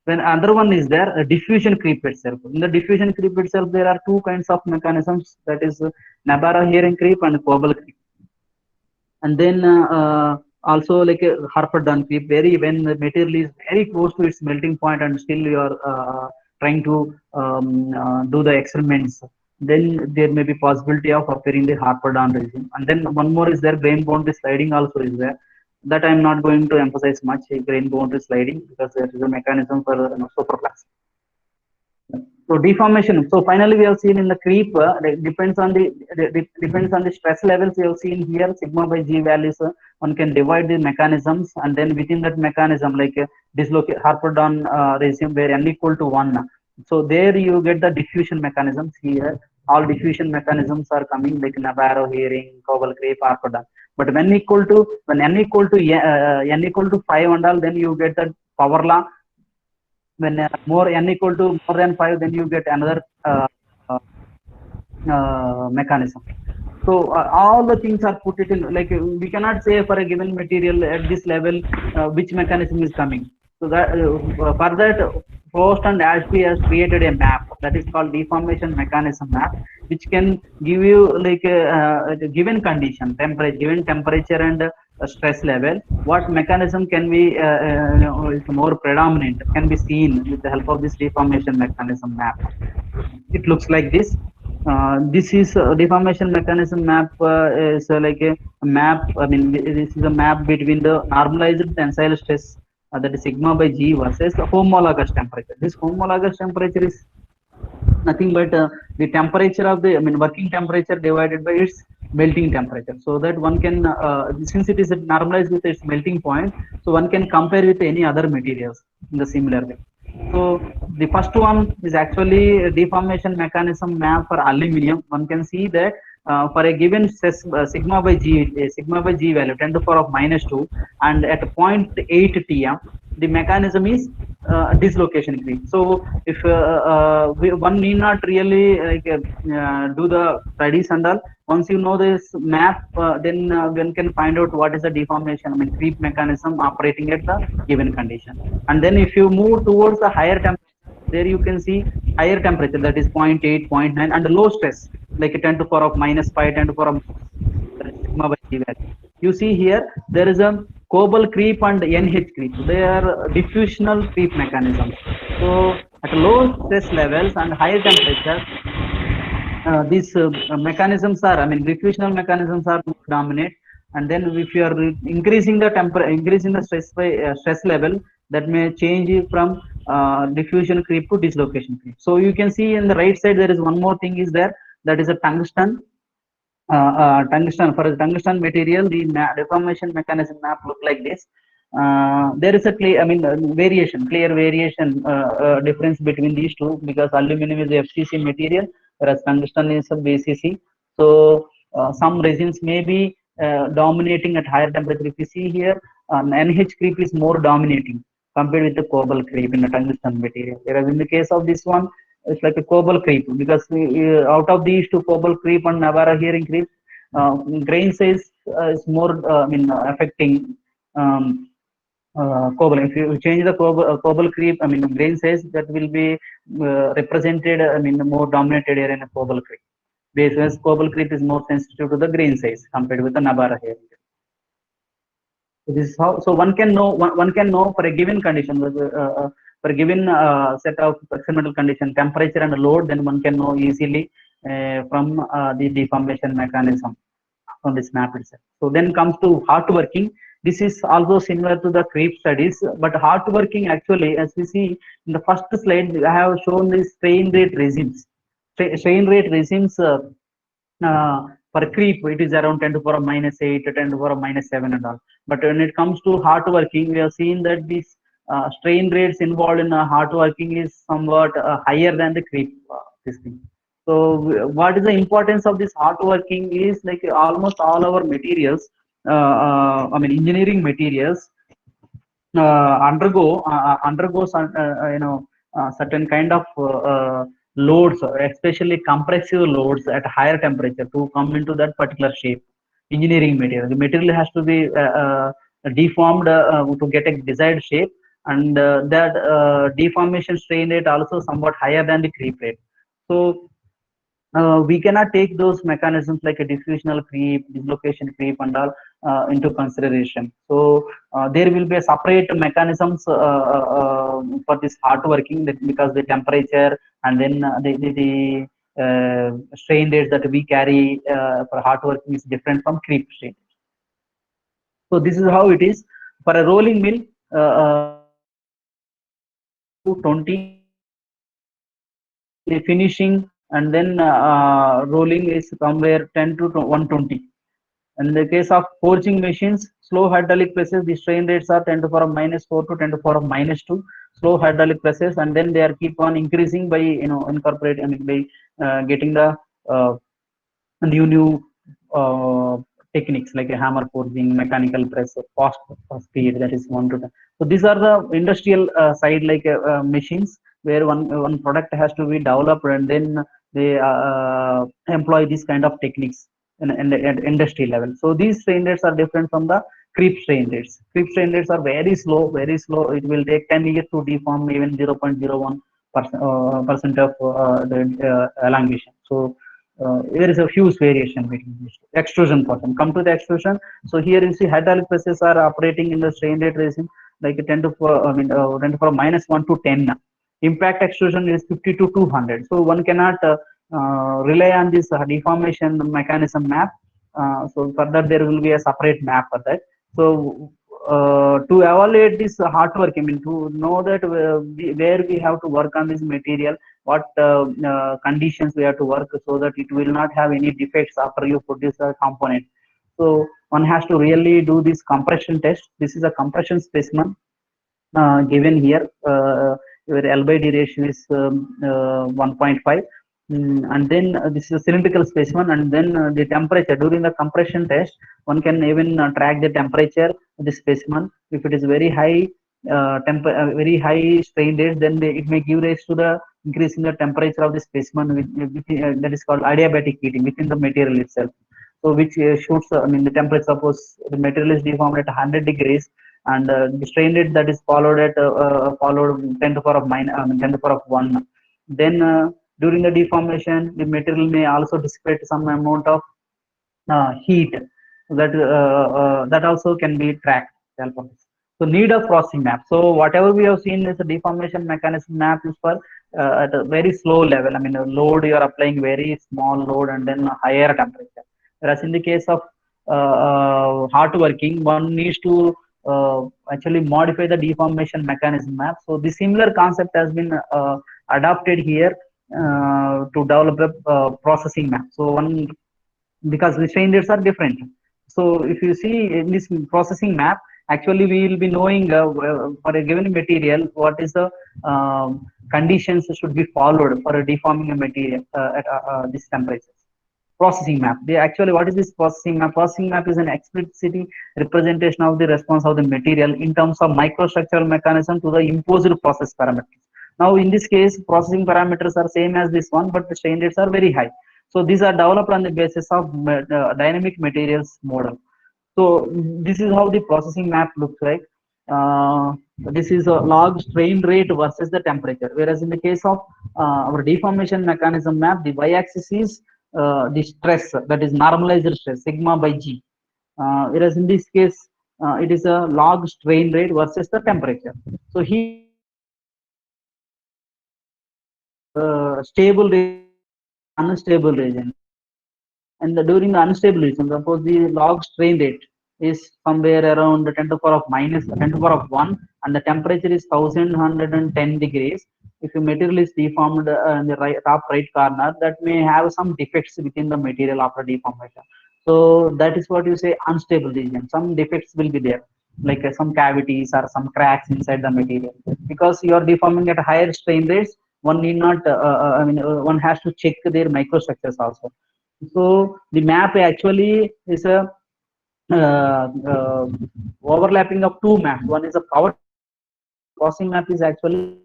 A: When another one is there, diffusion creep itself. In the diffusion creep itself, there are two kinds of mechanisms, that is Nabarro-Heering creep and Koebel creep. And then also like a Harper-Dunn creep, very when the material is very close to its melting point and still you are trying to do the experiments, then there may be possibility of appearing the Harper-Dunn regime. And then one more is there, grain boundary sliding also is there. That I am not going to emphasize much, grain boundary sliding, because there is a mechanism for superplastic. So deformation. So finally, we have seen in the creep, it depends on the stress levels. We have seen here sigma by g values. One can divide the mechanisms, and then within that mechanism, like dislocate Harper-Dunn regime where n equal to 1. So there you get the diffusion mechanisms here. All diffusion mechanisms are coming like Nabarro-Heering, Koebel creep, Harper-Dunn. But when n equal to n equal to 5 and all, then you get the power law. When more n equal to more than 5, then you get another uh, mechanism. So all the things are put it in, like we cannot say for a given material at this level which mechanism is coming. So that for that, Frost and Ashby has created a map that is called deformation mechanism map, which can give you like a given condition, given temperature and stress level, what mechanism can be is more predominant, can be seen with the help of this deformation mechanism map. It looks like this. This is deformation mechanism map is like a map. I mean, this is a map between the normalized tensile stress, that is sigma by g, versus the homologous temperature. This homologous temperature is nothing but the temperature of the, I mean, working temperature divided by its melting temperature. So that one can, since it is normalized with its melting point, so one can compare with any other materials in the similar way. So the first one is actually a deformation mechanism map for aluminum. One can see that for a given sigma by g value 10 to the power of minus 2, and at 0.8 tm, the mechanism is dislocation creep. So if one need not really do the studies and all, once you know this map, then one can find out what is the deformation, I mean, creep mechanism operating at the given condition. And then if you move towards the higher temperature, there you can see higher temperature, that is 0.8, 0.9, and low stress like 10 to the power of minus 5, 10 to the power of sigma by g value. You see here there is a Koebel creep and NH creep. They are diffusional creep mechanisms. So at low stress levels and higher temperature, these mechanisms are, I mean, diffusional mechanisms are dominate. And then if you are increasing the increasing the stress level, that may change from diffusion creep to dislocation creep. So you can see in the right side there is one more thing is there, that is a tungsten. Tungsten, for a tungsten material, the deformation mechanism map look like this. There is a clear, I mean, clear variation difference between these two, because aluminum is a FCC material, whereas tungsten is a BCC. So some resins may be dominating at higher temperature. If you see here, NH creep is more dominating compared with the Koebel creep in the tungsten material. Whereas in the case of this one, it's like a Koebel creep, because out of these two, Koebel creep and Nabarro-Heering creep, grain size is more, I mean, affecting Koebel. If you change the Koebel creep, I mean, grain size, that will be represented, I mean, the more dominated area in a Koebel creep. Whereas Koebel creep is more sensitive to the grain size compared with the Nabarro-Heering. So this is how. So one can know. One can know for a given condition, for a given set of experimental condition, temperature and load. Then one can know easily from the deformation mechanism from this map itself. So then comes to hot working. This is also similar to the creep studies, but hot working actually, as we see in the first slide, I have shown the strain rate regimes. Strain rate regimes. For creep, it is around 10 to the power of minus 8, 10 to the power of minus 7 and all. But when it comes to hot working, we have seen that these strain rates involved in hot working is somewhat higher than the creep this thing. So what is the importance of this hot working is, like almost all our materials, I mean, engineering materials undergo certain kind of loads, especially compressive loads at higher temperature to come into that particular shape. Engineering material, the material has to be deformed to get a desired shape, and that deformation strain rate also somewhat higher than the creep rate. So we cannot take those mechanisms like a diffusional creep, dislocation creep, and all into consideration. So there will be a separate mechanisms for this hard working, that because the temperature and then the strain rates that we carry for hard working is different from creep strain. So this is how it is for a rolling mill. To 20, the finishing and then rolling is somewhere 10 to 120. In the case of forging machines, slow hydraulic presses, the strain rates are 10 to the power of minus 4 to 10 to the power of minus 2. Slow hydraulic presses, and then they are keep on increasing by incorporating, I mean, by getting the uh, new uh, techniques like a hammer forging, mechanical press, fast speed, that is 1 to 10. So these are the industrial side, like machines where one product has to be developed, and then they employ this kind of techniques at industry level. So these strain rates are different from the creep strain rates. Creep strain rates are very slow, very slow. It will take 10 years to deform even 0.01% of the elongation. So there is a huge variation between these two. Extrusion portion. Come to the extrusion. So here you see hydraulic presses are operating in the strain rate regime like 10 to 4, I mean, 10 to 4 minus 1 to 10. Impact extrusion is 50 to 200. So one cannot rely on this deformation mechanism map. So for that there will be a separate map for that. So to evaluate this hard work, I mean, to know that where we have to work on this material, what conditions we have to work so that it will not have any defects after you produce a component. So one has to really do this compression test. This is a compression specimen given here. Your L by D ratio is 1.5. And then this is a cylindrical specimen, and then the temperature during the compression test, one can even track the temperature of the specimen. If it is very high very high strain rate, then it may give rise to the increase in the temperature of the specimen, that is called adiabatic heating within the material itself. So which shoots, I mean, the temperature, suppose the material is deformed at 100 degrees, and the strain rate that is followed at followed 10 to the power of 10 to the power of 1. Then during the deformation, the material may also dissipate some amount of heat that also can be tracked. So need of processing map. So whatever we have seen is a deformation mechanism map is for at a very slow level. I mean, a load you are applying very small load and then a higher temperature. Whereas in the case of hard working, one needs to actually modify the deformation mechanism map. So the similar concept has been adopted here to develop a processing map. So one, because the strain rates are different. So if you see in this processing map, actually we will be knowing for a given material what is the conditions should be followed for a deforming a material at this temperature. Processing map. They actually, what is this processing map? Processing map is an explicit representation of the response of the material in terms of microstructural mechanism to the imposed process parameters. Now, in this case, processing parameters are same as this one, but the strain rates are very high. So these are developed on the basis of dynamic materials model. So this is how the processing map looks like. This is a log strain rate versus the temperature. Whereas in the case of our deformation mechanism map, the y-axis is the stress, that is normalized stress, sigma by G. Whereas in this case, it is a log strain rate versus the temperature. So here, stable region, unstable region. And during the unstable region, suppose the log strain rate is somewhere around 10 to the power of minus 10 to the power of 1, and the temperature is 1110 degrees. If the material is deformed in the top right corner, that may have some defects within the material after deformation. So that is what you say unstable region. Some defects will be there, like some cavities or some cracks inside the material. Because you are deforming at higher strain rates, one need not, one has to check their microstructures also. So the map actually is a overlapping of two maps. One is a power processing map is actually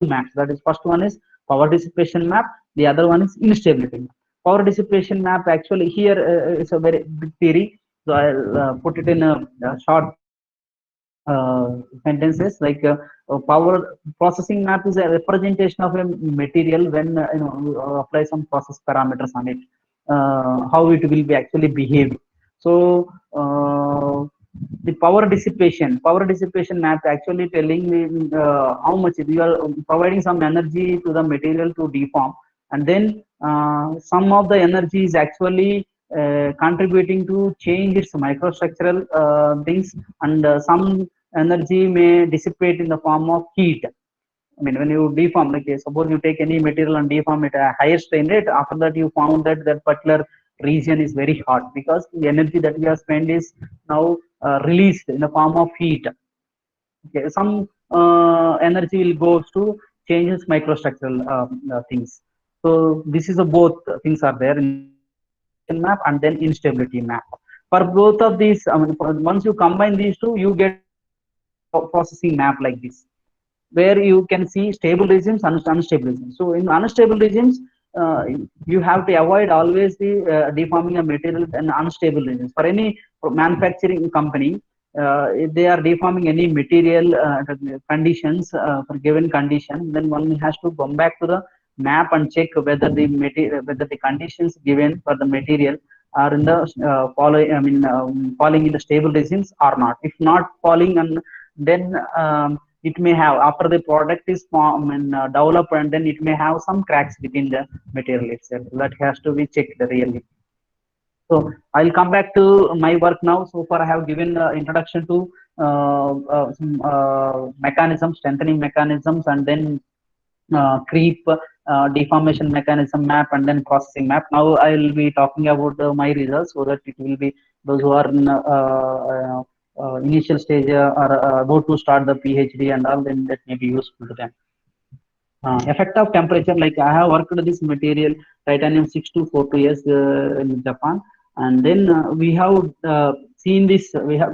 A: two maps. That is, first one is power dissipation map. The other one is instability map. Power dissipation map, actually here is a very big theory, so I'll put it in a short sentences. Like power processing map is a representation of a material when you apply some process parameters on it, how it will be actually behave. So the power dissipation map actually telling me how much you are providing some energy to the material to deform, and then some of the energy is actually contributing to change its microstructural things, and some energy may dissipate in the form of heat. I mean, when you deform, like suppose you take any material and deform it at a higher strain rate, after that you found that that particular region is very hot because the energy that we have spent is now released in the form of heat. Okay, some energy will go to changes microstructural things. So this is a both things are there in map and then instability map. For both of these, I mean, once you combine these two, you get processing map like this, where you can see stable regimes and unstable regimes. So in unstable regimes, you have to avoid always the deforming a material in unstable regimes. For any manufacturing company, if they are deforming any material conditions for given condition, then one has to come back to the map and check whether the material, whether the conditions given for the material are in the falling in the stable regimes or not. If not falling, and then it may have, after the product is formed and developed, and then it may have some cracks within the material itself. That has to be checked really. So I'll come back to my work now. So far, I have given introduction to some mechanisms, strengthening mechanisms, and then creep deformation mechanism map, and then processing map. Now I will be talking about my results, so that it will be those who are in initial stage or about to start the PhD and all, then that may be useful to them. Effect of temperature, like I have worked this material titanium 6242S in Japan, and then we have seen this. We have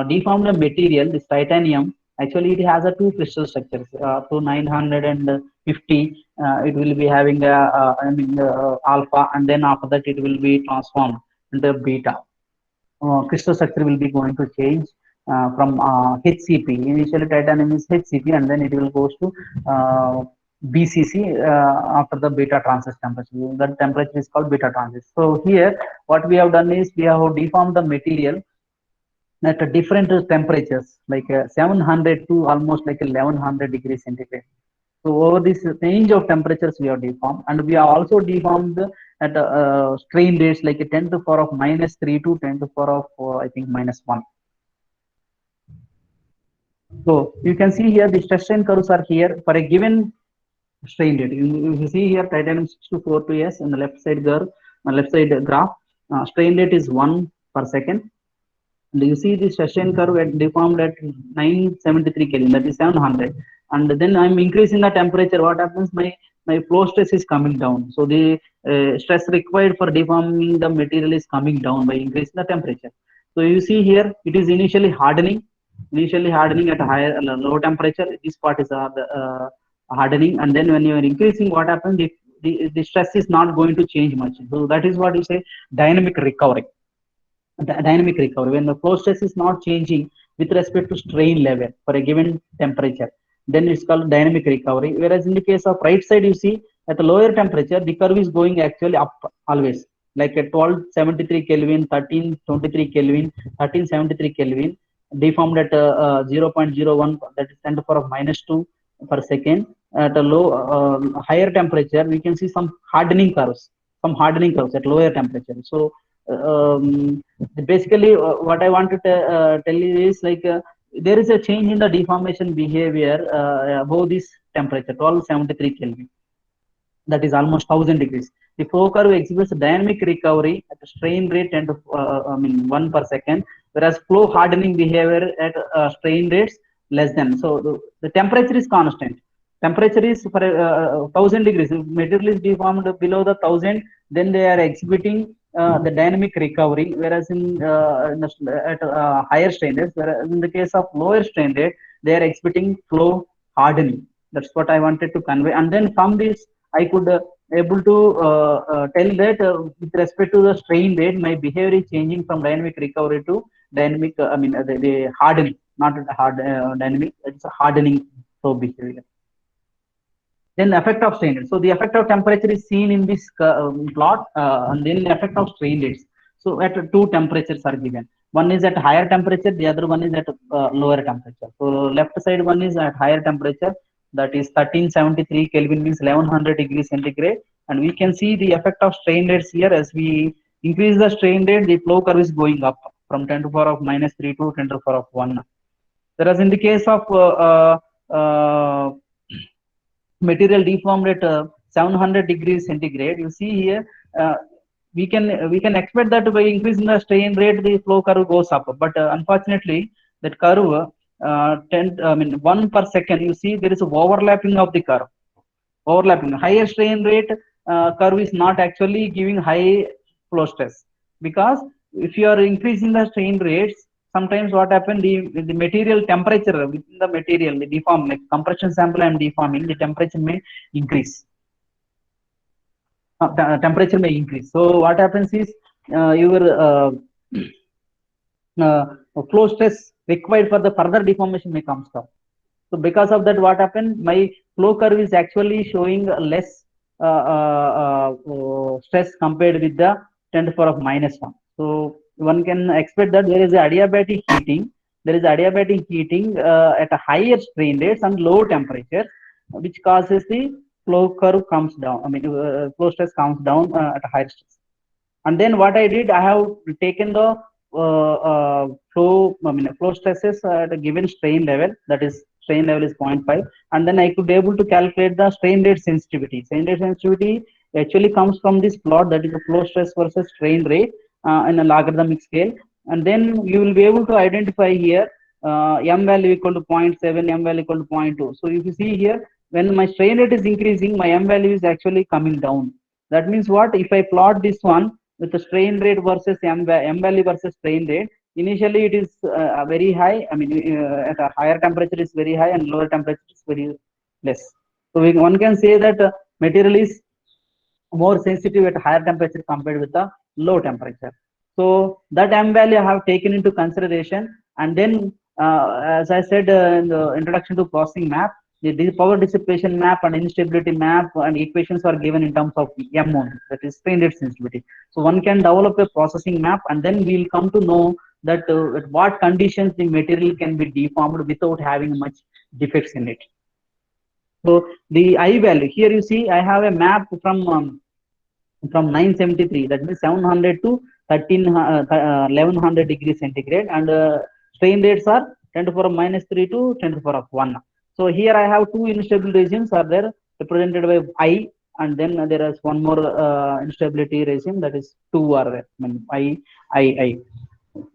A: deformed a material, this titanium. Actually, it has a two crystal structures to 950. It will be having a alpha, and then after that it will be transformed into beta. Crystal structure will be going to change from HCP. Initially, titanium is HCP, and then it will goes to BCC after the beta transit temperature. That temperature is called beta transit. So here, what we have done is we have deformed the material at different temperatures, like 700 to almost like 1100 degrees centigrade. So over this range of temperatures we have deformed, and we have also deformed at strain rates like 10 to the power of -3 to 10 to the power of I think -1. So you can see here the stress strain curves are here for a given strain rate. You see here titanium 6242S on the left side curve, left side graph. Strain rate is 1 per second. And you see the stress strain curve deformed at 973 Kelvin, that is 700. And then I'm increasing the temperature. What happens? My flow stress is coming down. So the stress required for deforming the material is coming down by increasing the temperature. So you see here, it is initially hardening at a higher low temperature. This part is hardening, and then when you are increasing, what happens? The stress is not going to change much. So that is what you say dynamic recovery. Dynamic recovery, when the flow stress is not changing with respect to strain level for a given temperature, then it's called dynamic recovery. Whereas in the case of right side, you see at a lower temperature, the curve is going actually up always, like at 1273 Kelvin, 1323 Kelvin, 1373 Kelvin, deformed at 0.01, that is 10 to the power of -2 per second. At a low, higher temperature, we can see some hardening curves at lower temperature. So basically, what I want to tell you is like there is a change in the deformation behavior above this temperature, 1273 Kelvin. That is almost 1000 degrees. The flow curve exhibits dynamic recovery at a strain rate and 1 per second, whereas flow hardening behavior at strain rates less than. So the temperature is constant. Temperature is for 1000 degrees. If material is deformed below the 1000, then they are exhibiting the dynamic recovery, whereas at higher strain rates, whereas in the case of lower strain rate, they are exhibiting flow hardening. That's what I wanted to convey. And then from this, I could able to tell that with respect to the strain rate, my behavior is changing from dynamic recovery to dynamic. The hardening, not hard dynamic. It's a hardening flow behavior. Then effect of strain rate. So the effect of temperature is seen in this plot, and then the effect of strain rates. So at two temperatures are given. One is at higher temperature, the other one is at lower temperature. So left side one is at higher temperature, that is 1373 Kelvin, means 1100 degrees centigrade, and we can see the effect of strain rates here. As we increase the strain rate, the flow curve is going up from 10 to the power of minus 3 to 10 to the power of 1. Whereas in the case of material deformed at 700 degrees centigrade, you see here we can expect that by increasing the strain rate, the flow curve goes up. But unfortunately, that curve 1 per second, you see there is a overlapping of the curve. Overlapping higher strain rate curve is not actually giving high flow stress, because if you are increasing the strain rates, sometimes what happens, the material temperature within the material, the deform, like compression sample and deforming, the temperature may increase. Temperature may increase. So what happens is your flow stress required for the further deformation may come down. So because of that, what happened, my flow curve is actually showing less stress compared with the 10 to the power of minus 1. So one can expect that there is a adiabatic heating. There is adiabatic heating at a higher strain rates and low temperature, which causes the flow curve comes down. Flow stress comes down at a higher stress. And then what I did, I have taken the flow stresses at a given strain level, that is strain level is 0.5, and then I could be able to calculate the strain rate sensitivity. Strain rate sensitivity actually comes from this plot, that is the flow stress versus strain rate in a logarithmic scale. And then you will be able to identify here m value equal to 0.7, m value equal to 0.2. So if you see here, when my strain rate is increasing, my m value is actually coming down. That means what? If I plot this one with the strain rate versus m value versus strain rate, initially it is very high. At a higher temperature is very high, and lower temperature is very less. So one can say that material is more sensitive at higher temperature compared with the low temperature. So that m value I have taken into consideration, and then as I said in the introduction to processing map, the power dissipation map and instability map and equations are given in terms of m only, that is strain rate sensitivity. So one can develop a processing map, and then we will come to know that at what conditions the material can be deformed without having much defects in it. So the I value here, you see I have a map from 973, that means 700 to 1100 degrees centigrade, and strain rates are 10 to the power of minus 3 to 10 to the power of 1. So here I have two instable regions are there, represented by I, and then there is one more instability regime, that is 2 are there. I.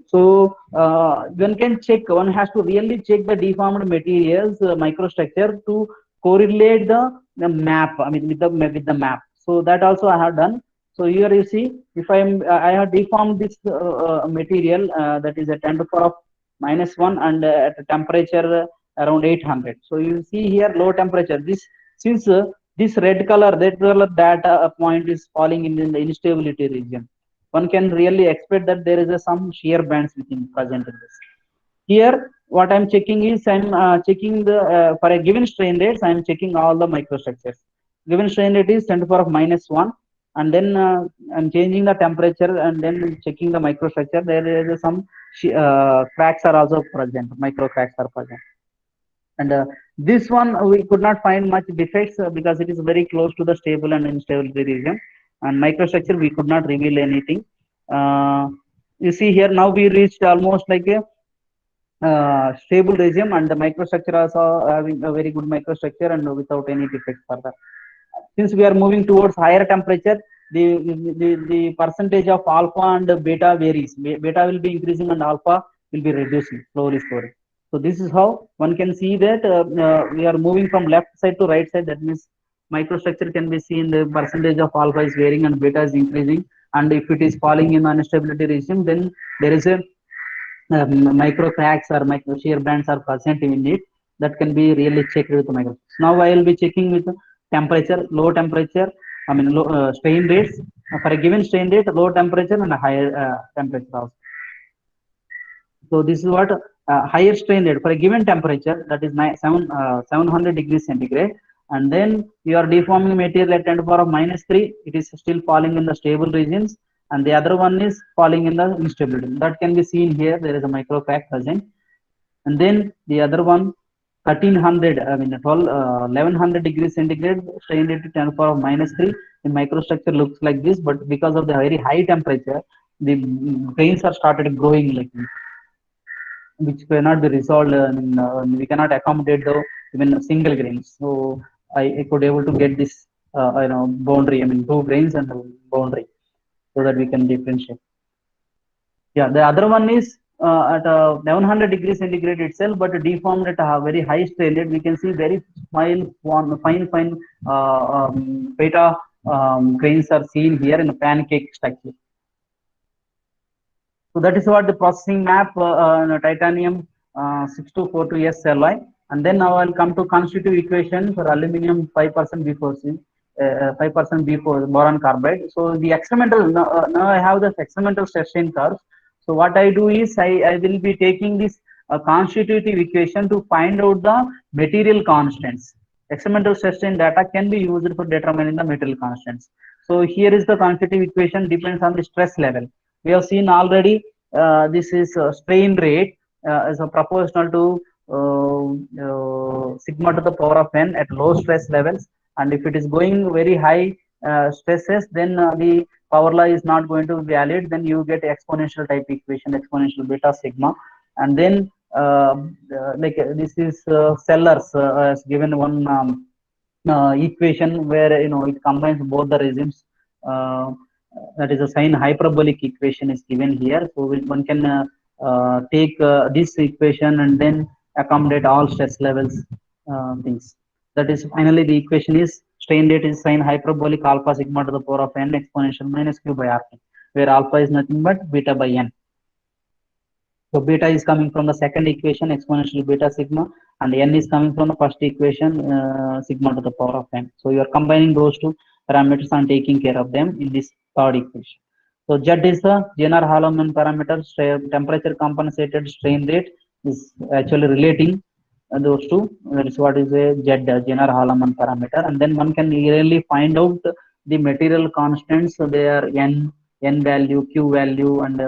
A: So one can check, one has to really check the deformed materials microstructure to correlate the map, with the map. So that also I have done. So here you see, if I have deformed this material that is at 10 to the power of minus 1, and at a temperature around 800. So you see here low temperature. Since this red color data point is falling in the instability region, one can really expect that there is some shear bands within present in this. Here, what I'm checking is I'm checking the for a given strain rates, I'm checking all the microstructures. Given strain rate is 10 to the power of minus 1, and then I'm changing the temperature and then checking the microstructure. There is some cracks are also present, micro cracks are present. And this one we could not find much defects because it is very close to the stable and instability region. And microstructure we could not reveal anything. You see here now we reached almost like a stable regime, and the microstructure also having a very good microstructure and without any defects further. Since we are moving towards higher temperature, the percentage of alpha and beta varies. Beta will be increasing and alpha will be reducing slowly. So this is how one can see that we are moving from left side to right side. That means microstructure can be seen, the percentage of alpha is varying and beta is increasing. And if it is falling in instability regime, then there is a micro cracks or micro shear bands are present in it, that can be really checked with the micro. Now I will be checking with temperature, low temperature, strain rates for a given strain rate, low temperature and a higher temperature also. So this is what higher strain rate for a given temperature, that is 700 degrees centigrade, and then you are deforming material at 10 to the power of -3. It is still falling in the stable regions, and the other one is falling in the instability. That can be seen here. There is a micro crack present, and then the other one 1300, 1100 degrees centigrade, strain rate to 10 to the power of -3. The microstructure looks like this, but because of the very high temperature, the grains are started growing like this, which cannot be resolved. We cannot accommodate the even single grains. So I could able to get this boundary. Two grains and boundary, so that we can differentiate. Yeah, the other one is at 1100 degrees centigrade itself, but deformed at a very high strain rate. We can see very fine beta grains are seen here in a pancake structure. So that is what the processing map titanium 6242S alloy. And then now I'll come to constitutive equation for aluminum 5% B4C, 5% B4 boron carbide. So the experimental, now I have the experimental stress strain curves. So what I do is I will be taking this constitutive equation to find out the material constants. Experimental stress strain data can be used for determining the material constants. So here is the constitutive equation, depends on the stress level. We have seen already this is strain rate is proportional to sigma to the power of n at low stress levels, and if it is going very high stresses, then the power law is not going to be valid. Then you get exponential type equation, exponential beta sigma, and then this is Sellers has given one equation where it combines both the regimes. That is a sine hyperbolic equation is given here. So one can take this equation and then accommodate all stress levels things. That is finally the equation is strain rate is sine hyperbolic alpha sigma to the power of n exponential minus q by r, where alpha is nothing but beta by n. So beta is coming from the second equation, exponential beta sigma, and n is coming from the first equation, sigma to the power of n. So you are combining those two parameters and taking care of them in this third equation. So Z is the Jenner-Holoman parameter, temperature compensated strain rate is actually relating those two. That is what is a Z, Jenner-Holoman parameter, and then one can really find out the material constants. So they are n value, q value, and a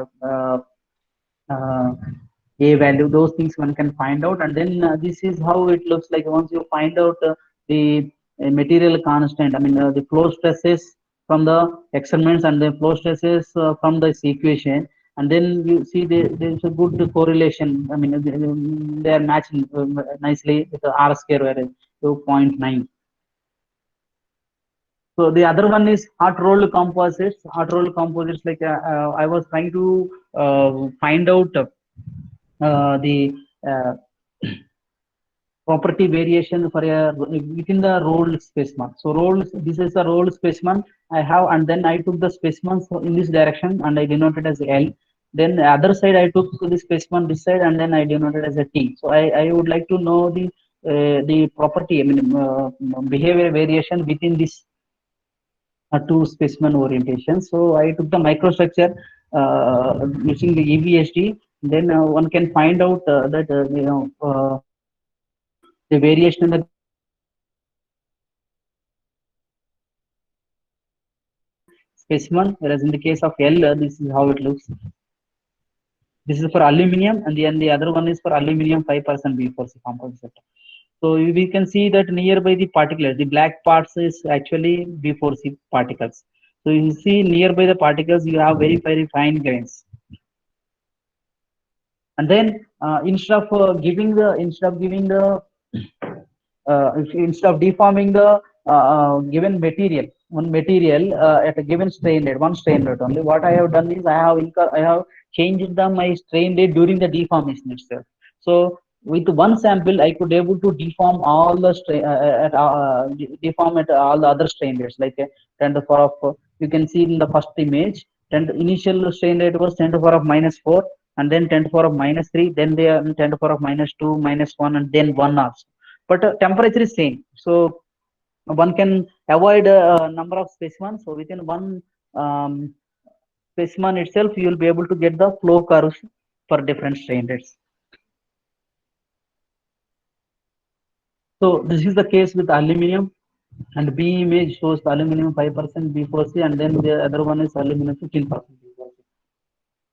A: value. Those things one can find out, and then this is how it looks like once you find out the material constant. The flow stresses from the experiments and the flow stresses from this equation, and then you see there's a good correlation. They are matching nicely with the r square, where 2.9. So the other one is hot rolled composites. Hot rolled composites, like I was trying to find out the uh, property variation for a within the rolled specimen. So this is the rolled specimen I have, and then I took the specimen in this direction and I denoted as L. Then the other side I took the specimen this side and then I denoted as a T. So I would like to know the property, behavior variation within this two specimen orientation. So I took the microstructure using the EVSD. Then one can find out that the variation in the specimen, whereas in the case of L, this is how it looks. This is for aluminum, and then the other one is for aluminum 5% B4C composite. So we can see that nearby the particles, the black parts is actually B4C particles. So you see nearby the particles, you have very, very fine grains. And then instead of deforming the given material, one material at a given strain rate, one strain rate only, what I have done is I have changed my strain rate during the deformation itself. So with one sample, I could able to deform all the deform at all the other strain rates, like 10 to the power of, you can see in the first image, initial strain rate was 10 to the power of -4, and then 10 to the power of -3, then they are 10 to the power of -2, -1, and then 1 also. but temperature is same. So one can avoid a number of specimens. So within one um, specimen itself, you will be able to get the flow curves for different strain rates. So this is the case with aluminum, and B image shows the aluminum 5% B4C, and then the other one is aluminum 15% B4C.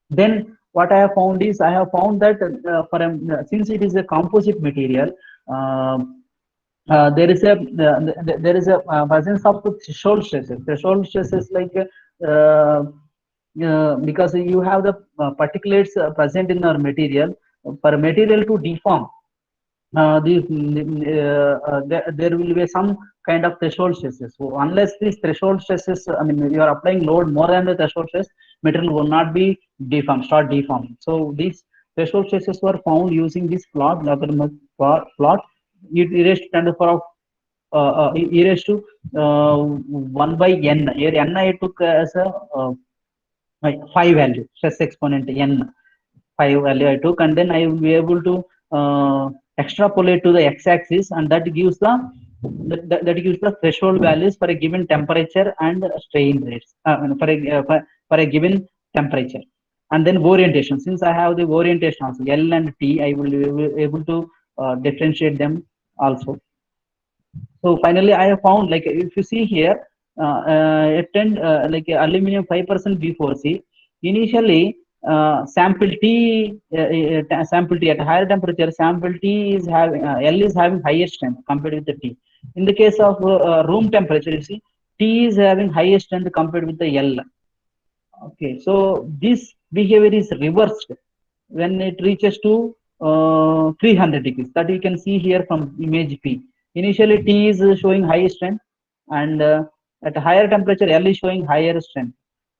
A: Then what I have found is, I have found that since it is a composite material, uh, there is a presence of the threshold stresses. Threshold stresses like because you have the particulates present in our material. For material to deform, there will be some kind of threshold stresses. So unless these threshold stresses, I mean, you are applying load more than the threshold stress, material will not be deformed, start deforming. So these threshold stresses were found using this plot, logarithmic plot. E raised to 10 to the power of e raised to 1 by n. Here n I took as a 5 value, stress exponent n. 5 value I took, and then I will be able to extrapolate to the x-axis, and that gives the threshold values for a given temperature and strain rates for a given temperature. And then orientation, since I have the orientation also L and T, I will be able to differentiate them also. So finally I have found, like if you see here, like aluminum 5% B4C, initially sample T at higher temperature, sample T is having L is having higher strength compared with the T. In the case of room temperature, you see T is having higher strength compared with the L. Okay, so this behavior is reversed when it reaches to 300 degrees. That you can see here from image P. Initially T is showing high strength, and at a higher temperature L is showing higher strength.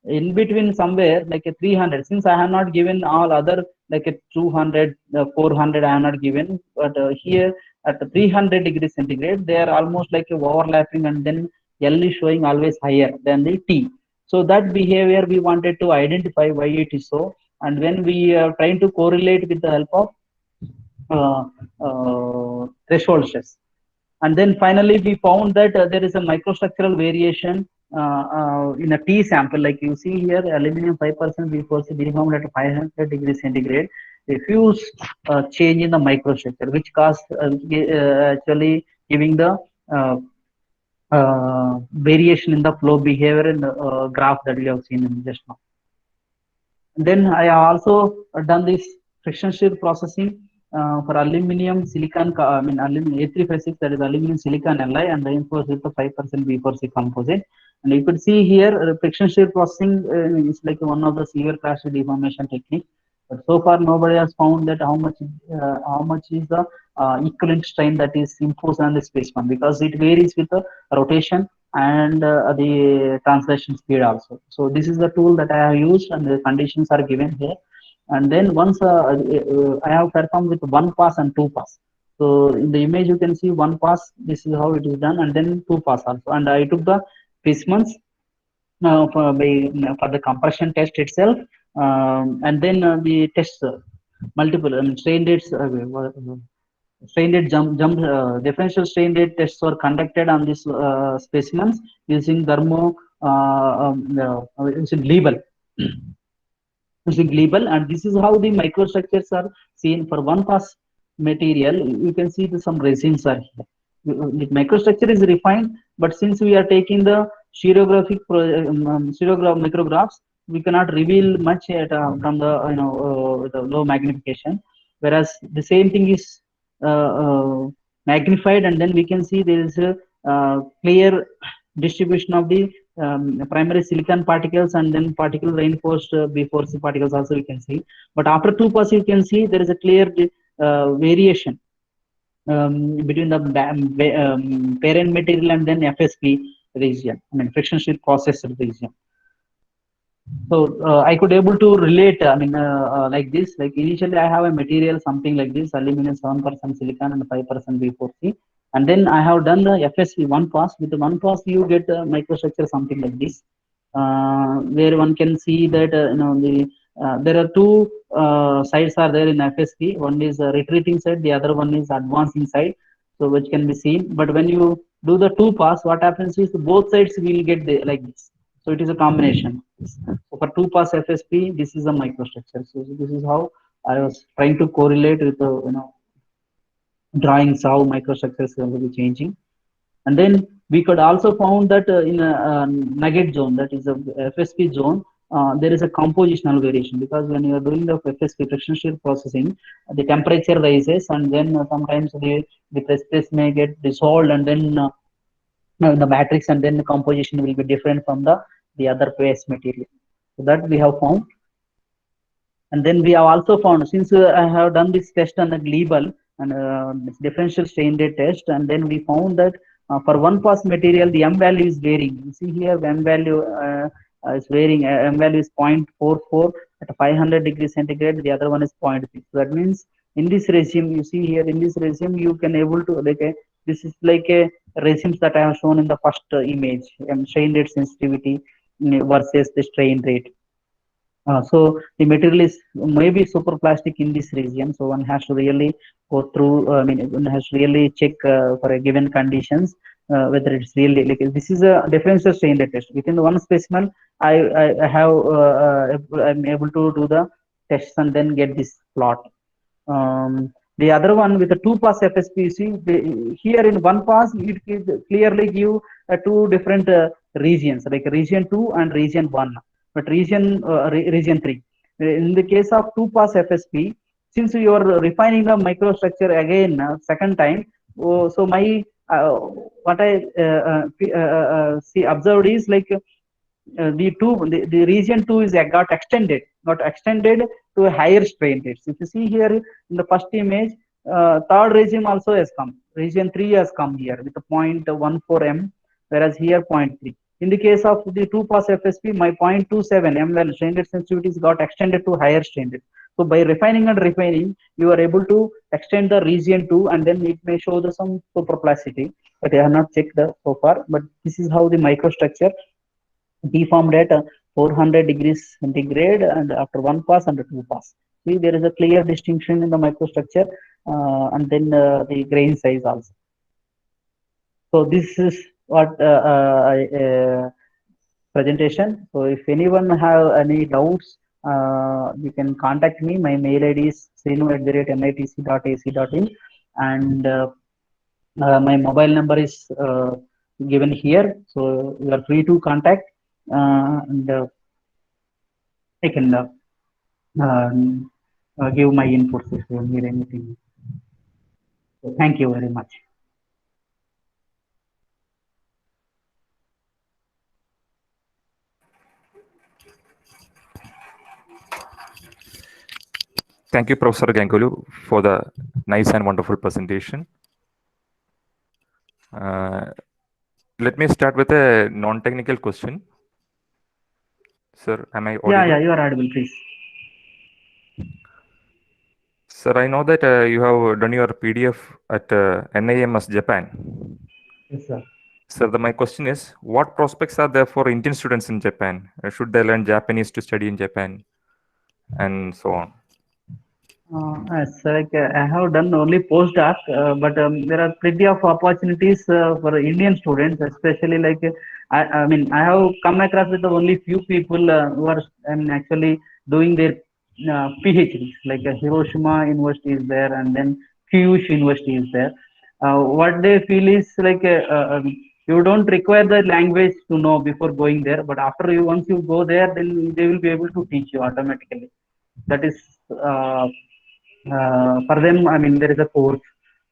A: In between somewhere like a 300, since I have not given all other, like a 200, 400 I have not given, but here at 300 degrees centigrade they are almost like a overlapping, and then L is showing always higher than the T. So that behavior we wanted to identify why it is so, and when we are trying to correlate with the help of threshold stress. And then finally we found that there is a microstructural variation in a T sample. Like you see here, aluminum 5% B4C deformed at 500 degrees centigrade, a huge change in the microstructure, which caused actually giving the variation in the flow behavior in the graph that we have seen in just now. And then I also done this friction stir processing for aluminum silicon, I mean aluminum A356, that is aluminum silicon Li, and reinforced with the 5% B4C composite. And you could see here friction stir processing is like one of the severe crash deformation technique. But so far nobody has found that how much is the equivalent strain that is imposed on the specimen, because it varies with the rotation and the translation speed also. So this is the tool that I have used, and the conditions are given here. And then once I have performed with one pass and two pass. So in the image you can see one pass, this is how it is done, and then two pass also. And I took the specimens for the compression test itself, and then the tests multiple, I mean, strain rates. Strain rate differential strain rate tests were conducted on these specimens using using Liebel. Using Liebel, and this is how the microstructures are seen for one pass material. You can see some resins are here. The microstructure is refined, but since we are taking the micrographs, we cannot reveal much from the low magnification. Whereas the same thing is magnified, and then we can see there is a clear distribution of the primary silicon particles, and then particle reinforced B4C particles also we can see. But after two pass you can see there is a clear variation between the parent material and then FSP region, I mean friction stir process region. So I could able to relate, I mean like this, like initially I have a material something like this, aluminum 7% silicon and 5% B4C, and then I have done the FSP one pass. With the one pass you get a microstructure something like this, where one can see that there are two sides are there in FSP. One is retreating side, the other one is advancing side. so which can be seen. But when you do the two pass, what happens is both sides will get like this. So it is a combination. So for two pass FSP, this is a microstructure. So this is how I was trying to correlate with the drawings how microstructures will be changing. And then we could also found that in a nugget zone, that is a FSP zone, there is a compositional variation, because when you are doing the FSP friction stir processing, the temperature rises, and then sometimes the phosphate may get dissolved, and then the matrix, and then the composition will be different from the other waste material. So that we have found. And then we have also found, since I have done this test on the Glebal and this differential strain rate test, and then we found that for one pass material, the M value is varying. You see here, the M value is varying. M value is 0.44 at 500 degrees centigrade. The other one is 0.6. So that means in this regime, you see here, in this regime, you can able to like this is like a regimes that I have shown in the first image, strain rate sensitivity versus the strain rate. So the material is maybe superplastic in this region. So one has to really go through. I mean, one has to really check for a given conditions whether it's really like this is a differential strain rate test. Within one specimen, I have I'm able to do the tests and then get this plot. The other one with the two pass FSPC, here in one pass, it clearly give two different regions, like region 2 and region 1, but region 3. In the case of two pass FSP, since you are refining the microstructure again, second time, so my what I see observed is like the region 2 is got extended to a higher strain rates. If you see here in the first image, third regime also has come. Region 3 has come here with a 0.14 m, whereas here 0.3. In the case of the two pass FSP, my 0.27 m well strain rate sensitivities got extended to higher strain rate. So by refining and refining, you are able to extend the region 2, and then it may show the some superplasticity, but I have not checked so far. But this is how the microstructure deformed at 400 degrees centigrade and after one pass and two pass. See, there is a clear distinction in the microstructure and then the grain size also. So this is what presentation. So if anyone have any doubts, you can contact me. My mail ID is srinu@nitc.ac.in, and my mobile number is given here. So you are free to contact, and I can give my inputs if you need anything. So thank you very much.
B: Thank you, Professor Ganguly, for the nice and wonderful presentation. Let me start with a non-technical question. Sir, am I audible?
A: Yeah, you are audible, please.
B: Sir, I know that you have done your PDF at NIMS Japan.
A: Yes, sir.
B: Sir, my question is, what prospects are there for Indian students in Japan? Should they learn Japanese to study in Japan, and so on?
A: Like I have done only postdoc, but there are plenty of opportunities for Indian students, especially like I mean I have come across with only few people who are actually doing their PhDs. Like Hiroshima University is there, and then Kyushu University is there. What they feel is like you don't require the language to know before going there, but after you once you go there, then they will be able to teach you automatically. That is. For them, I mean, there is a course.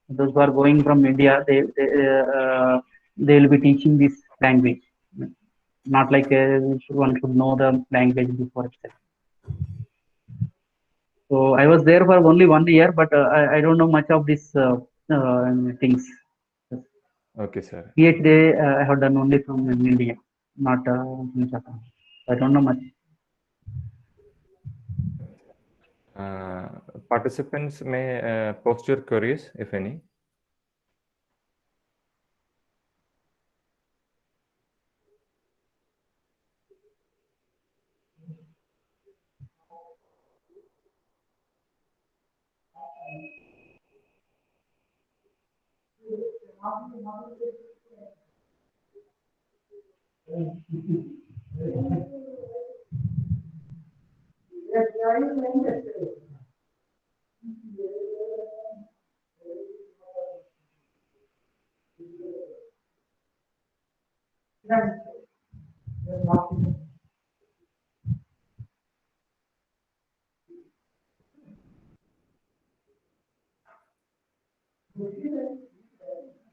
A: Those who are going from India, they will be teaching this language. Not like one should know the language before itself. So I was there for only 1 year, but I don't know much of these things.
B: Okay, sir.
A: PhD I have done only from India, not in Japan. I don't know much.
B: Participants may post your queries, if any.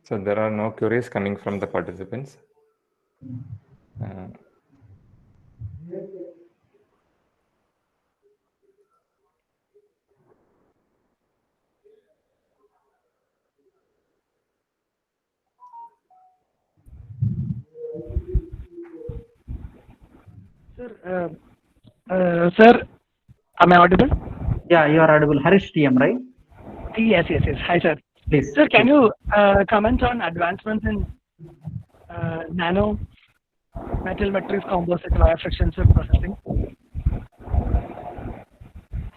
B: So there are no queries coming from the participants.
C: Sir, am I audible?
A: Yeah, you are audible. Harish TM, right?
C: Yes. Hi, sir.
A: Please.
C: Sir, can you comment on advancements in nano metal matrix composite wire friction stir processing?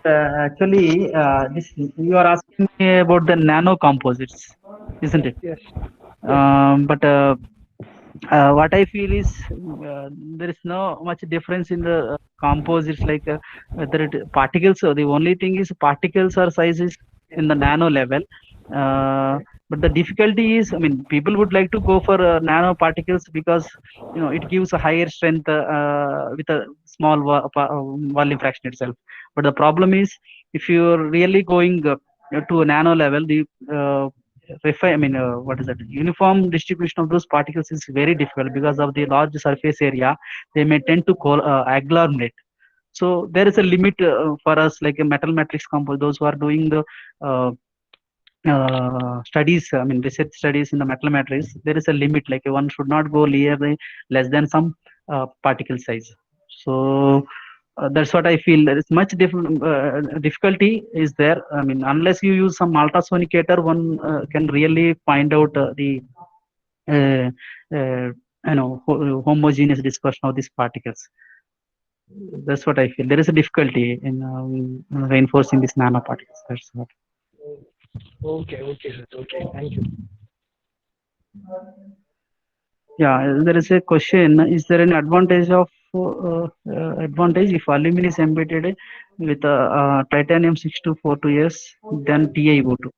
A: Actually, this you are asking me about the nano composites, isn't it?
C: Yes.
A: But what I feel is there is no much difference in the composites, like whether it particles. So the only thing is particles are sizes in the nano level. But the difficulty is, I mean, people would like to go for nano particles because it gives a higher strength with a small volume fraction itself. But the problem is, if you're really going to a nano level, the what is that? Uniform distribution of those particles is very difficult because of the large surface area. They may tend to agglomerate. So there is a limit for us, like a metal matrix composite. Those who are doing the studies, I mean research studies in the metal matrix, there is a limit. Like one should not go less than some particle size. So that's what I feel. There is much difficulty is there. I mean, unless you use some ultrasonicator, one can really find out the uh, homogeneous dispersion of these particles. That's what I feel. There is a difficulty in reinforcing these nanoparticles. That's what.
C: Okay, sir. Okay, thank you.
A: Yeah, there is a question. Is there an advantage if aluminum is embedded with titanium 6242S than TiO2?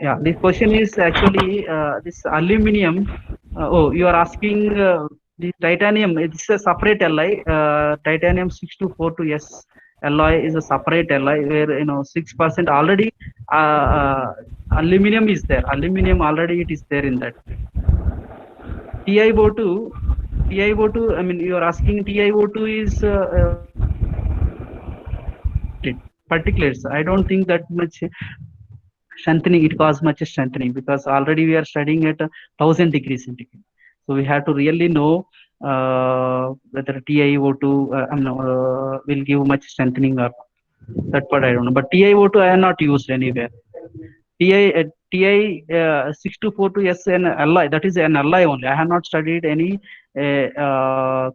A: Yeah. The question is actually this aluminum. You are asking the titanium. It's a separate alloy. Titanium 6242S alloy is a separate alloy where 6% already. Aluminum is there. Aluminum already it is there in that. TiO2, I mean, you are asking TiO2 is particulars. I don't think that much strengthening, it causes much strengthening because already we are studying at 1000 degrees centigrade. So we have to really know whether TiO2 will give much strengthening or that part I don't know. But TiO2 I have not used anywhere. TI 6242S an alloy, that is an alloy only. I have not studied any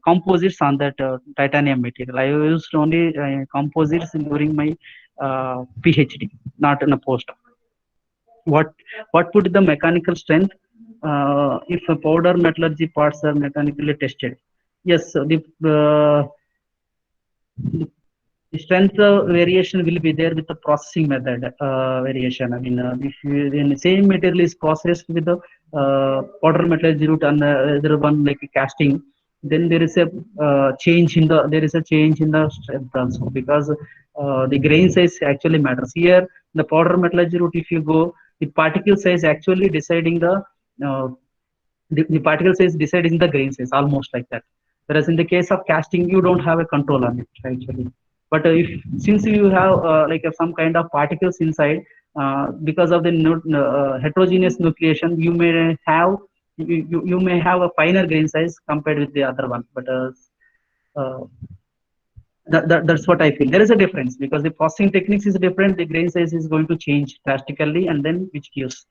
A: composites on that titanium material. I used only composites during my PhD, not in a postdoc. What would the mechanical strength if a powder metallurgy parts are mechanically tested? Yes, the strength variation will be there with the processing method variation. I mean, if the same material is processed with the powder metallurgy route and other one like casting, then there is a change in the strength also, because the grain size actually matters. Here, the powder metallurgy route, if you go, the particle size actually deciding the particle size deciding the grain size, almost like that. Whereas in the case of casting, you don't have a control on it actually. But since you have some kind of particles inside, because of the heterogeneous nucleation, you may have a finer grain size compared with the other one. But that's what I feel. There is a difference because the processing techniques is different. The grain size is going to change drastically, and then which gives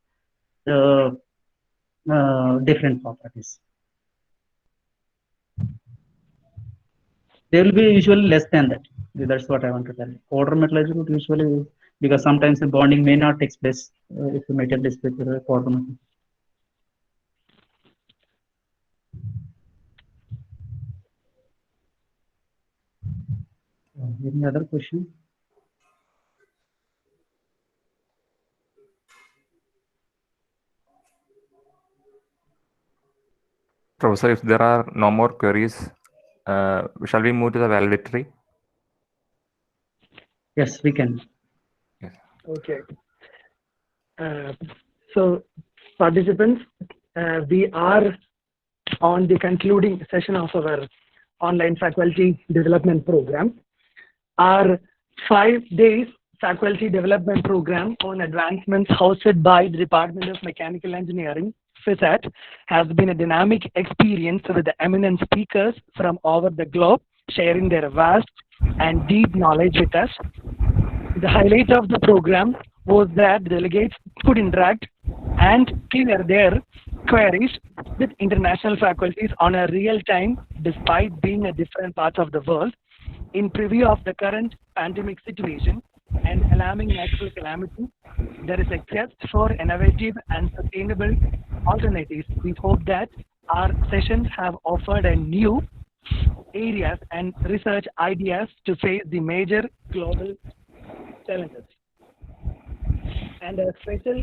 A: different properties. They will be usually less than that. That's what I want to tell you. Powder metallurgy would usually, because sometimes the bonding may not take place if the metal is with powder metal. Any other question?
B: Professor, if there are no more queries, shall we move to the valedictory?
A: Yes, we can.
B: Yes.
C: Okay. So, participants, we are on the concluding session of our online faculty development program. Our 5 days faculty development program on advancements hosted by the Department of Mechanical Engineering, FISAT, has been a dynamic experience with the eminent speakers from over the globe sharing their vast and deep knowledge with us. The highlight of the program was that delegates could interact and clear their queries with international faculties on a real time despite being at different parts of the world in preview of the current pandemic situation and alarming natural calamity. There is a quest for innovative and sustainable alternatives. We hope that our sessions have offered a new areas and research ideas to face the major global challenges. And a special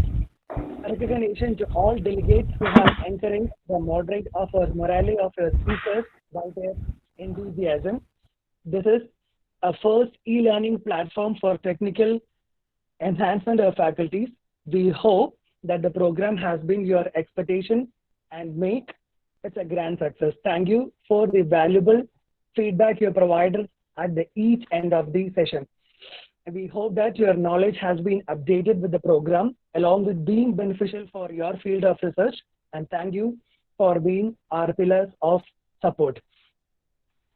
C: recognition to all delegates who have encouraged the moderate of our morale of our speakers by their enthusiasm. This is a first e-learning platform for technical enhancement of faculties. We hope that the program has been your expectation and make it a grand success. Thank you for the valuable feedback you provided at the each end of the session. We hope that your knowledge has been updated with the program along with being beneficial for your field of research, and thank you for being our pillars of support.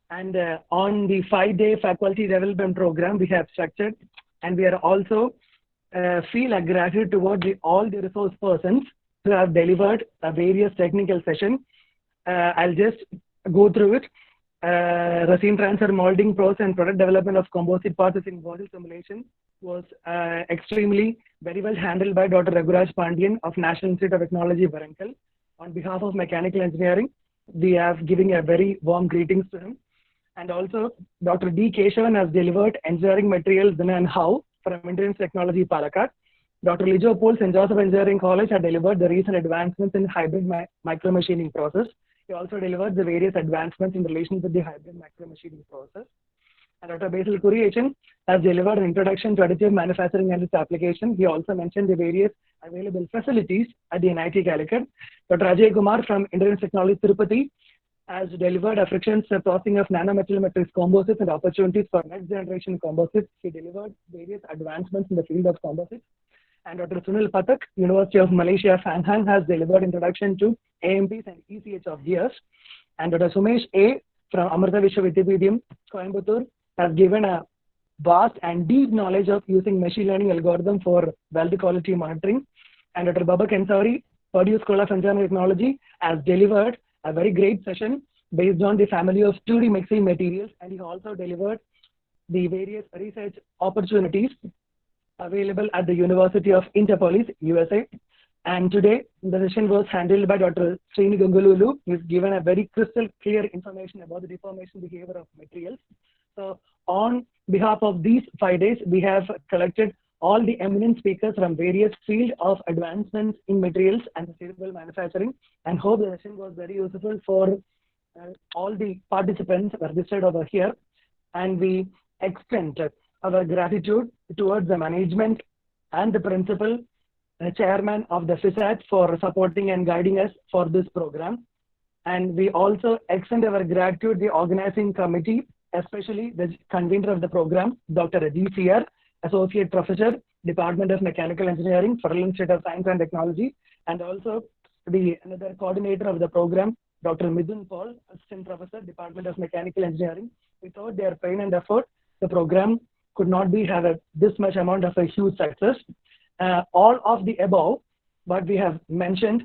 C: And on the 5-day faculty development program we have structured, and we are also feel a gratitude towards all the resource persons who have delivered a various technical sessions. I'll just go through it. Resin transfer molding process and product development of composite parts in model simulation was extremely very well handled by Dr. Raguraj Pandian of National Institute of Technology, Varangal. On behalf of Mechanical Engineering, we are giving a very warm greetings to him. And also, Dr. D. Keshavan has delivered engineering materials then and how from Indian Technology, Palakkad. Dr. Lijo Paul, St. Joseph Engineering College, had delivered the recent advancements in hybrid micromachining process. He also delivered the various advancements in relation with the hybrid micromachining process. And Dr. Basil Kuriachan has delivered an introduction to additive manufacturing and its application. He also mentioned the various available facilities at the NIT Calicut. Dr. Ajay Kumar from Indian Technology, Tirupati, has delivered a frictions processing of nanometal matrix composites and opportunities for next generation composites. He delivered various advancements in the field of composites. And Dr. Sunil Pathak, University of Malaysia, Fanhang, has delivered introduction to AMPs and ECH of gears. And Dr. Sumesh A. from Amrita Vishwa Vidyapeetham, Coimbatore, has given a vast and deep knowledge of using machine learning algorithm for weld quality monitoring. And Dr. Babak Ansari, Purdue School of Engineering Technology, has delivered a very great session based on the family of 2D mixing materials, and he also delivered the various research opportunities available at the University of Indianapolis, USA. And today, the session was handled by Dr. Srini Gangululu, who has given a very crystal clear information about the deformation behavior of materials. So on behalf of these 5 days, we have collected all the eminent speakers from various fields of advancements in materials and sustainable manufacturing, and hope the session was very useful for all the participants registered over here. And we extend our gratitude towards the management and the principal chairman of the FISAT for supporting and guiding us for this program. And we also extend our gratitude to the organizing committee, especially the convener of the program, Dr. Rajiv Siyar, Associate Professor, Department of Mechanical Engineering, Federal Institute of Science and Technology, and also the another coordinator of the program, Dr. Midun Paul, Assistant Professor, Department of Mechanical Engineering. Without their pain and effort, the program could not be have this much amount of a huge success. All of the above, what we have mentioned,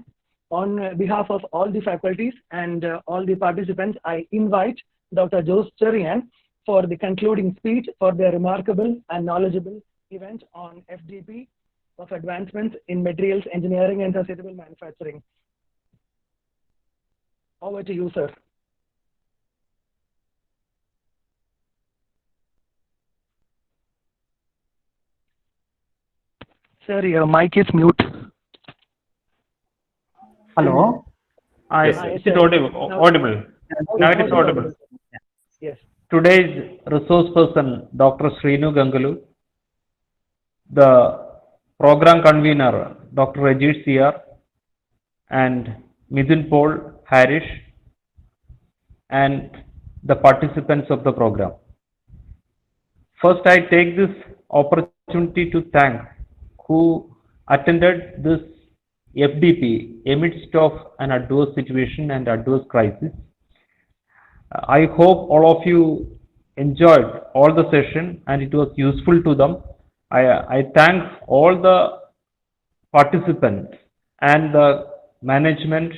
C: on behalf of all the faculties and all the participants, I invite Dr. Jose Cherian for the concluding speech for their remarkable and knowledgeable event on FDP of advancements in materials engineering and sustainable manufacturing. Over to you, sir. Sir, your mic is mute.
A: Hello.
B: Yes,
D: Is
C: sir.
D: it audible? Audible. Now it is audible.
C: Yes.
D: Today's resource person, Dr. Srinu Gangalu, the program convener, Dr. Rajesh CR, and Mithun Paul Harish, and the participants of the program. First, I take this opportunity to thank who attended this FDP amidst of an adverse situation and adverse crisis. I hope all of you enjoyed all the session and it was useful to them. I thank all the participants and the management,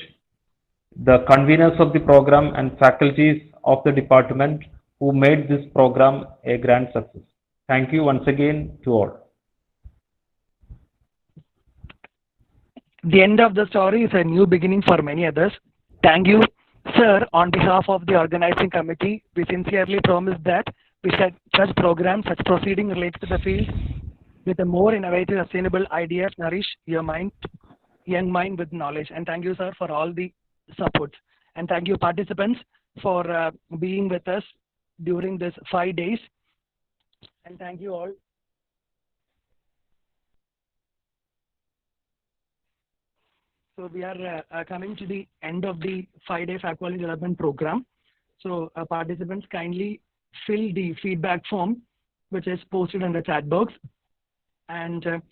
D: the conveners of the program and faculties of the department who made this program a grand success. Thank you once again to all.
C: The end of the story is a new beginning for many others. Thank you, sir. On behalf of the organizing committee, we sincerely promise that we set such programs, such proceeding related to the field with a more innovative, sustainable ideas, nourish your mind, young mind with knowledge. And thank you, sir, for all the support. And thank you, participants, for being with us during this 5 days. And thank you all. So we are coming to the end of the 5-day faculty development program. So participants kindly fill the feedback form, which is posted in the chat box, and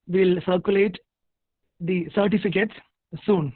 C: we'll circulate the certificates soon.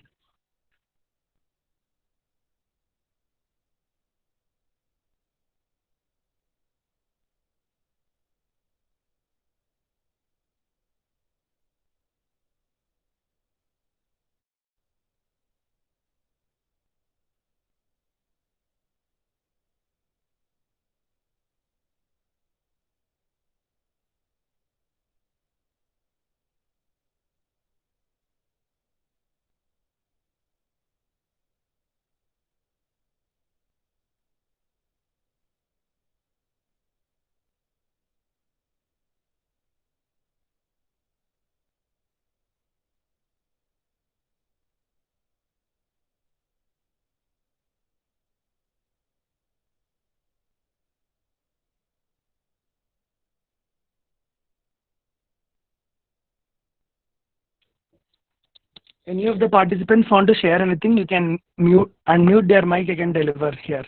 C: Any of the participants want to share anything, you can unmute their mic, I can deliver here.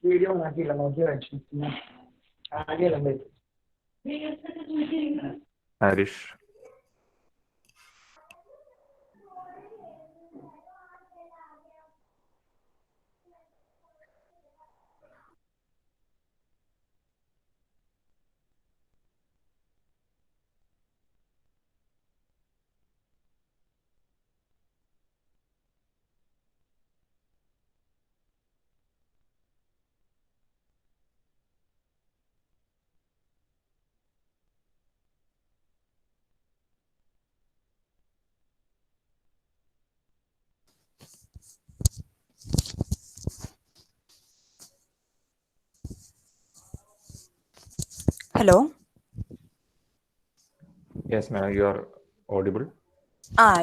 C: Video നോക്കിയില്ല നോക്കി വെച്ചു ആകെ
B: Harish.
E: Hello.
B: Yes, ma'am, you are audible.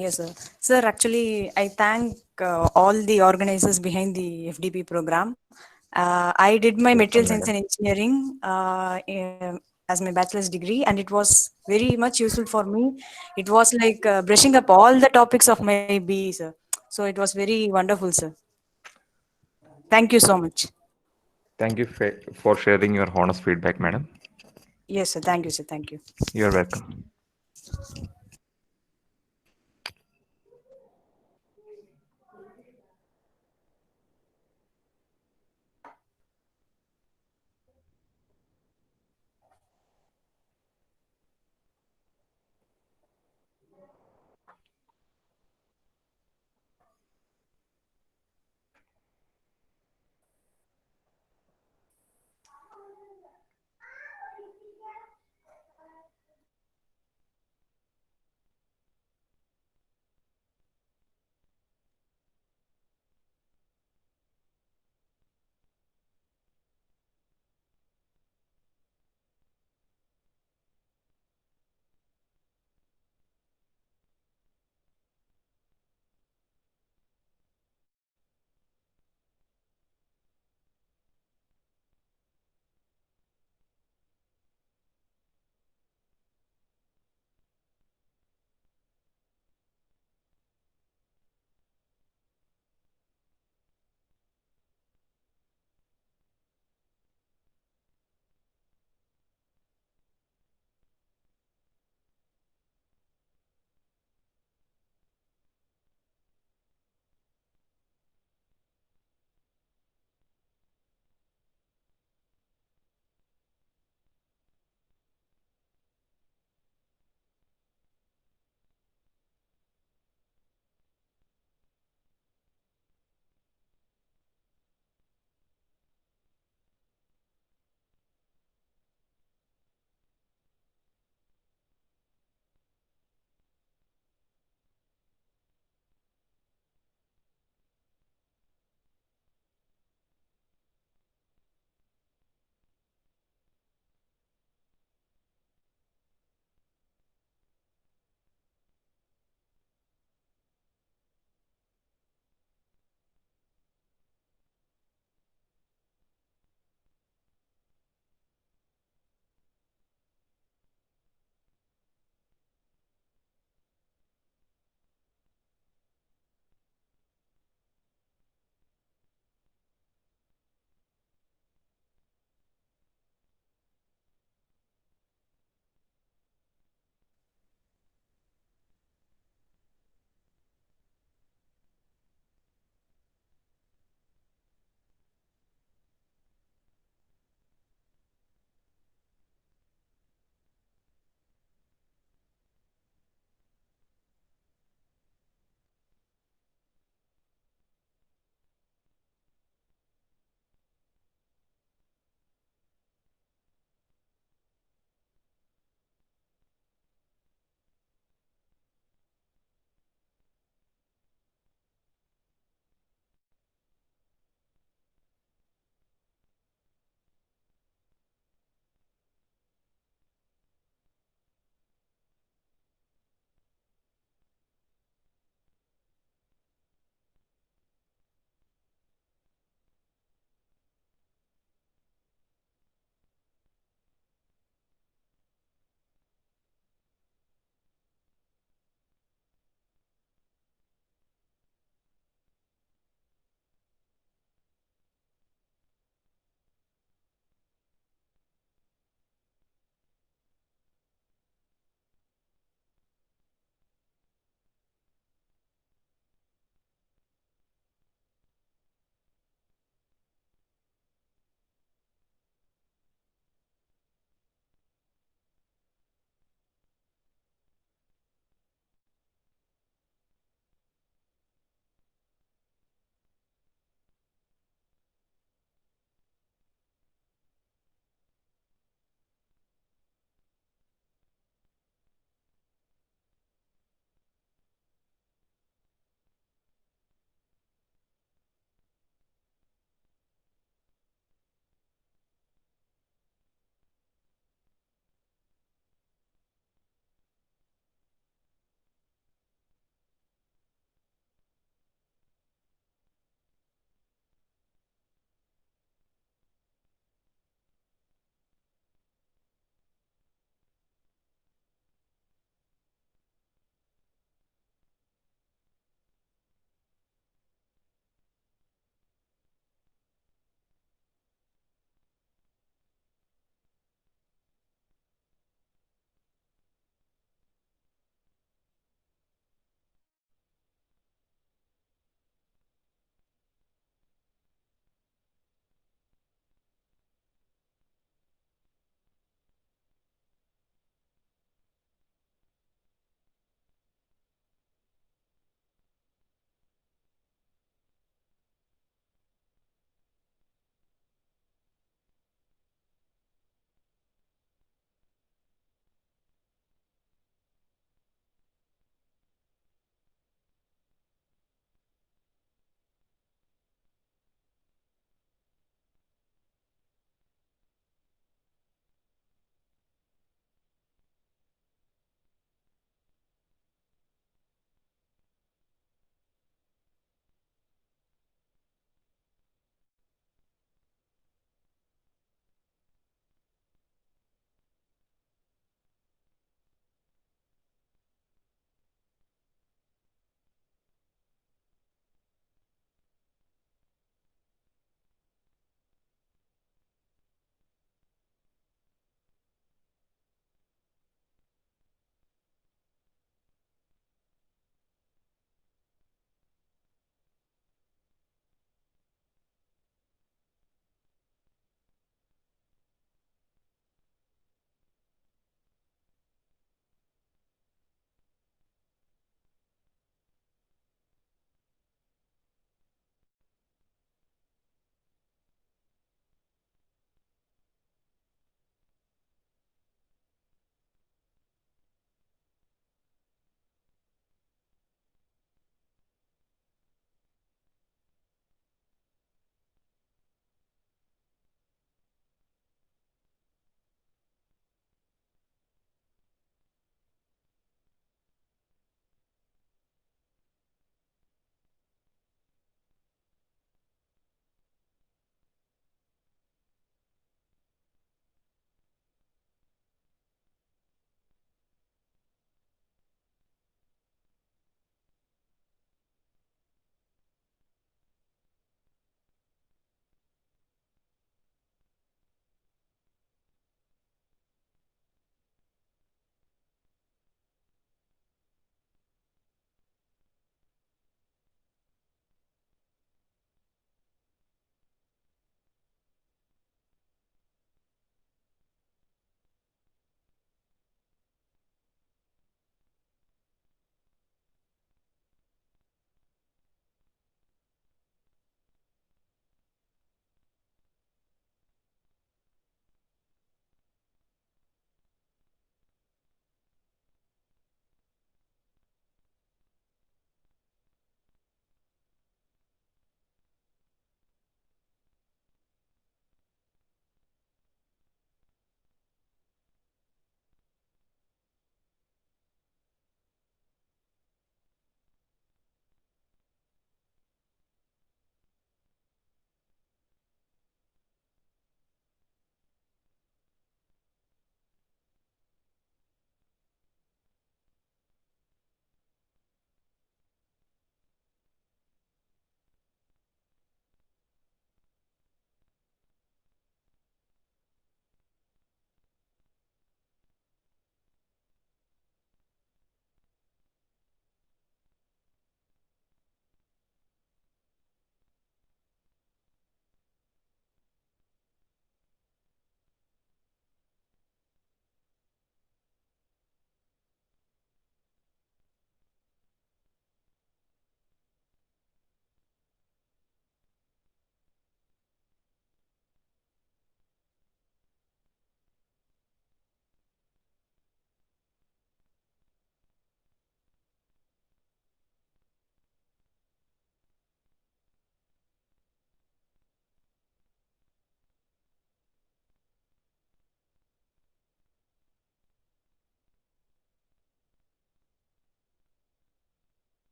E: Yes, sir. Sir, actually, I thank all the organizers behind the FDP program. I did my
B: Welcome,
E: material science
B: madam.
E: and engineering as my bachelor's degree, and it was very much useful for me. It was like brushing up all the topics of my BE, sir. So it was very wonderful, sir. Thank you so much.
B: Thank you for sharing your honest feedback, madam.
E: Yes, sir. Thank you, sir. Thank you.
B: You're welcome.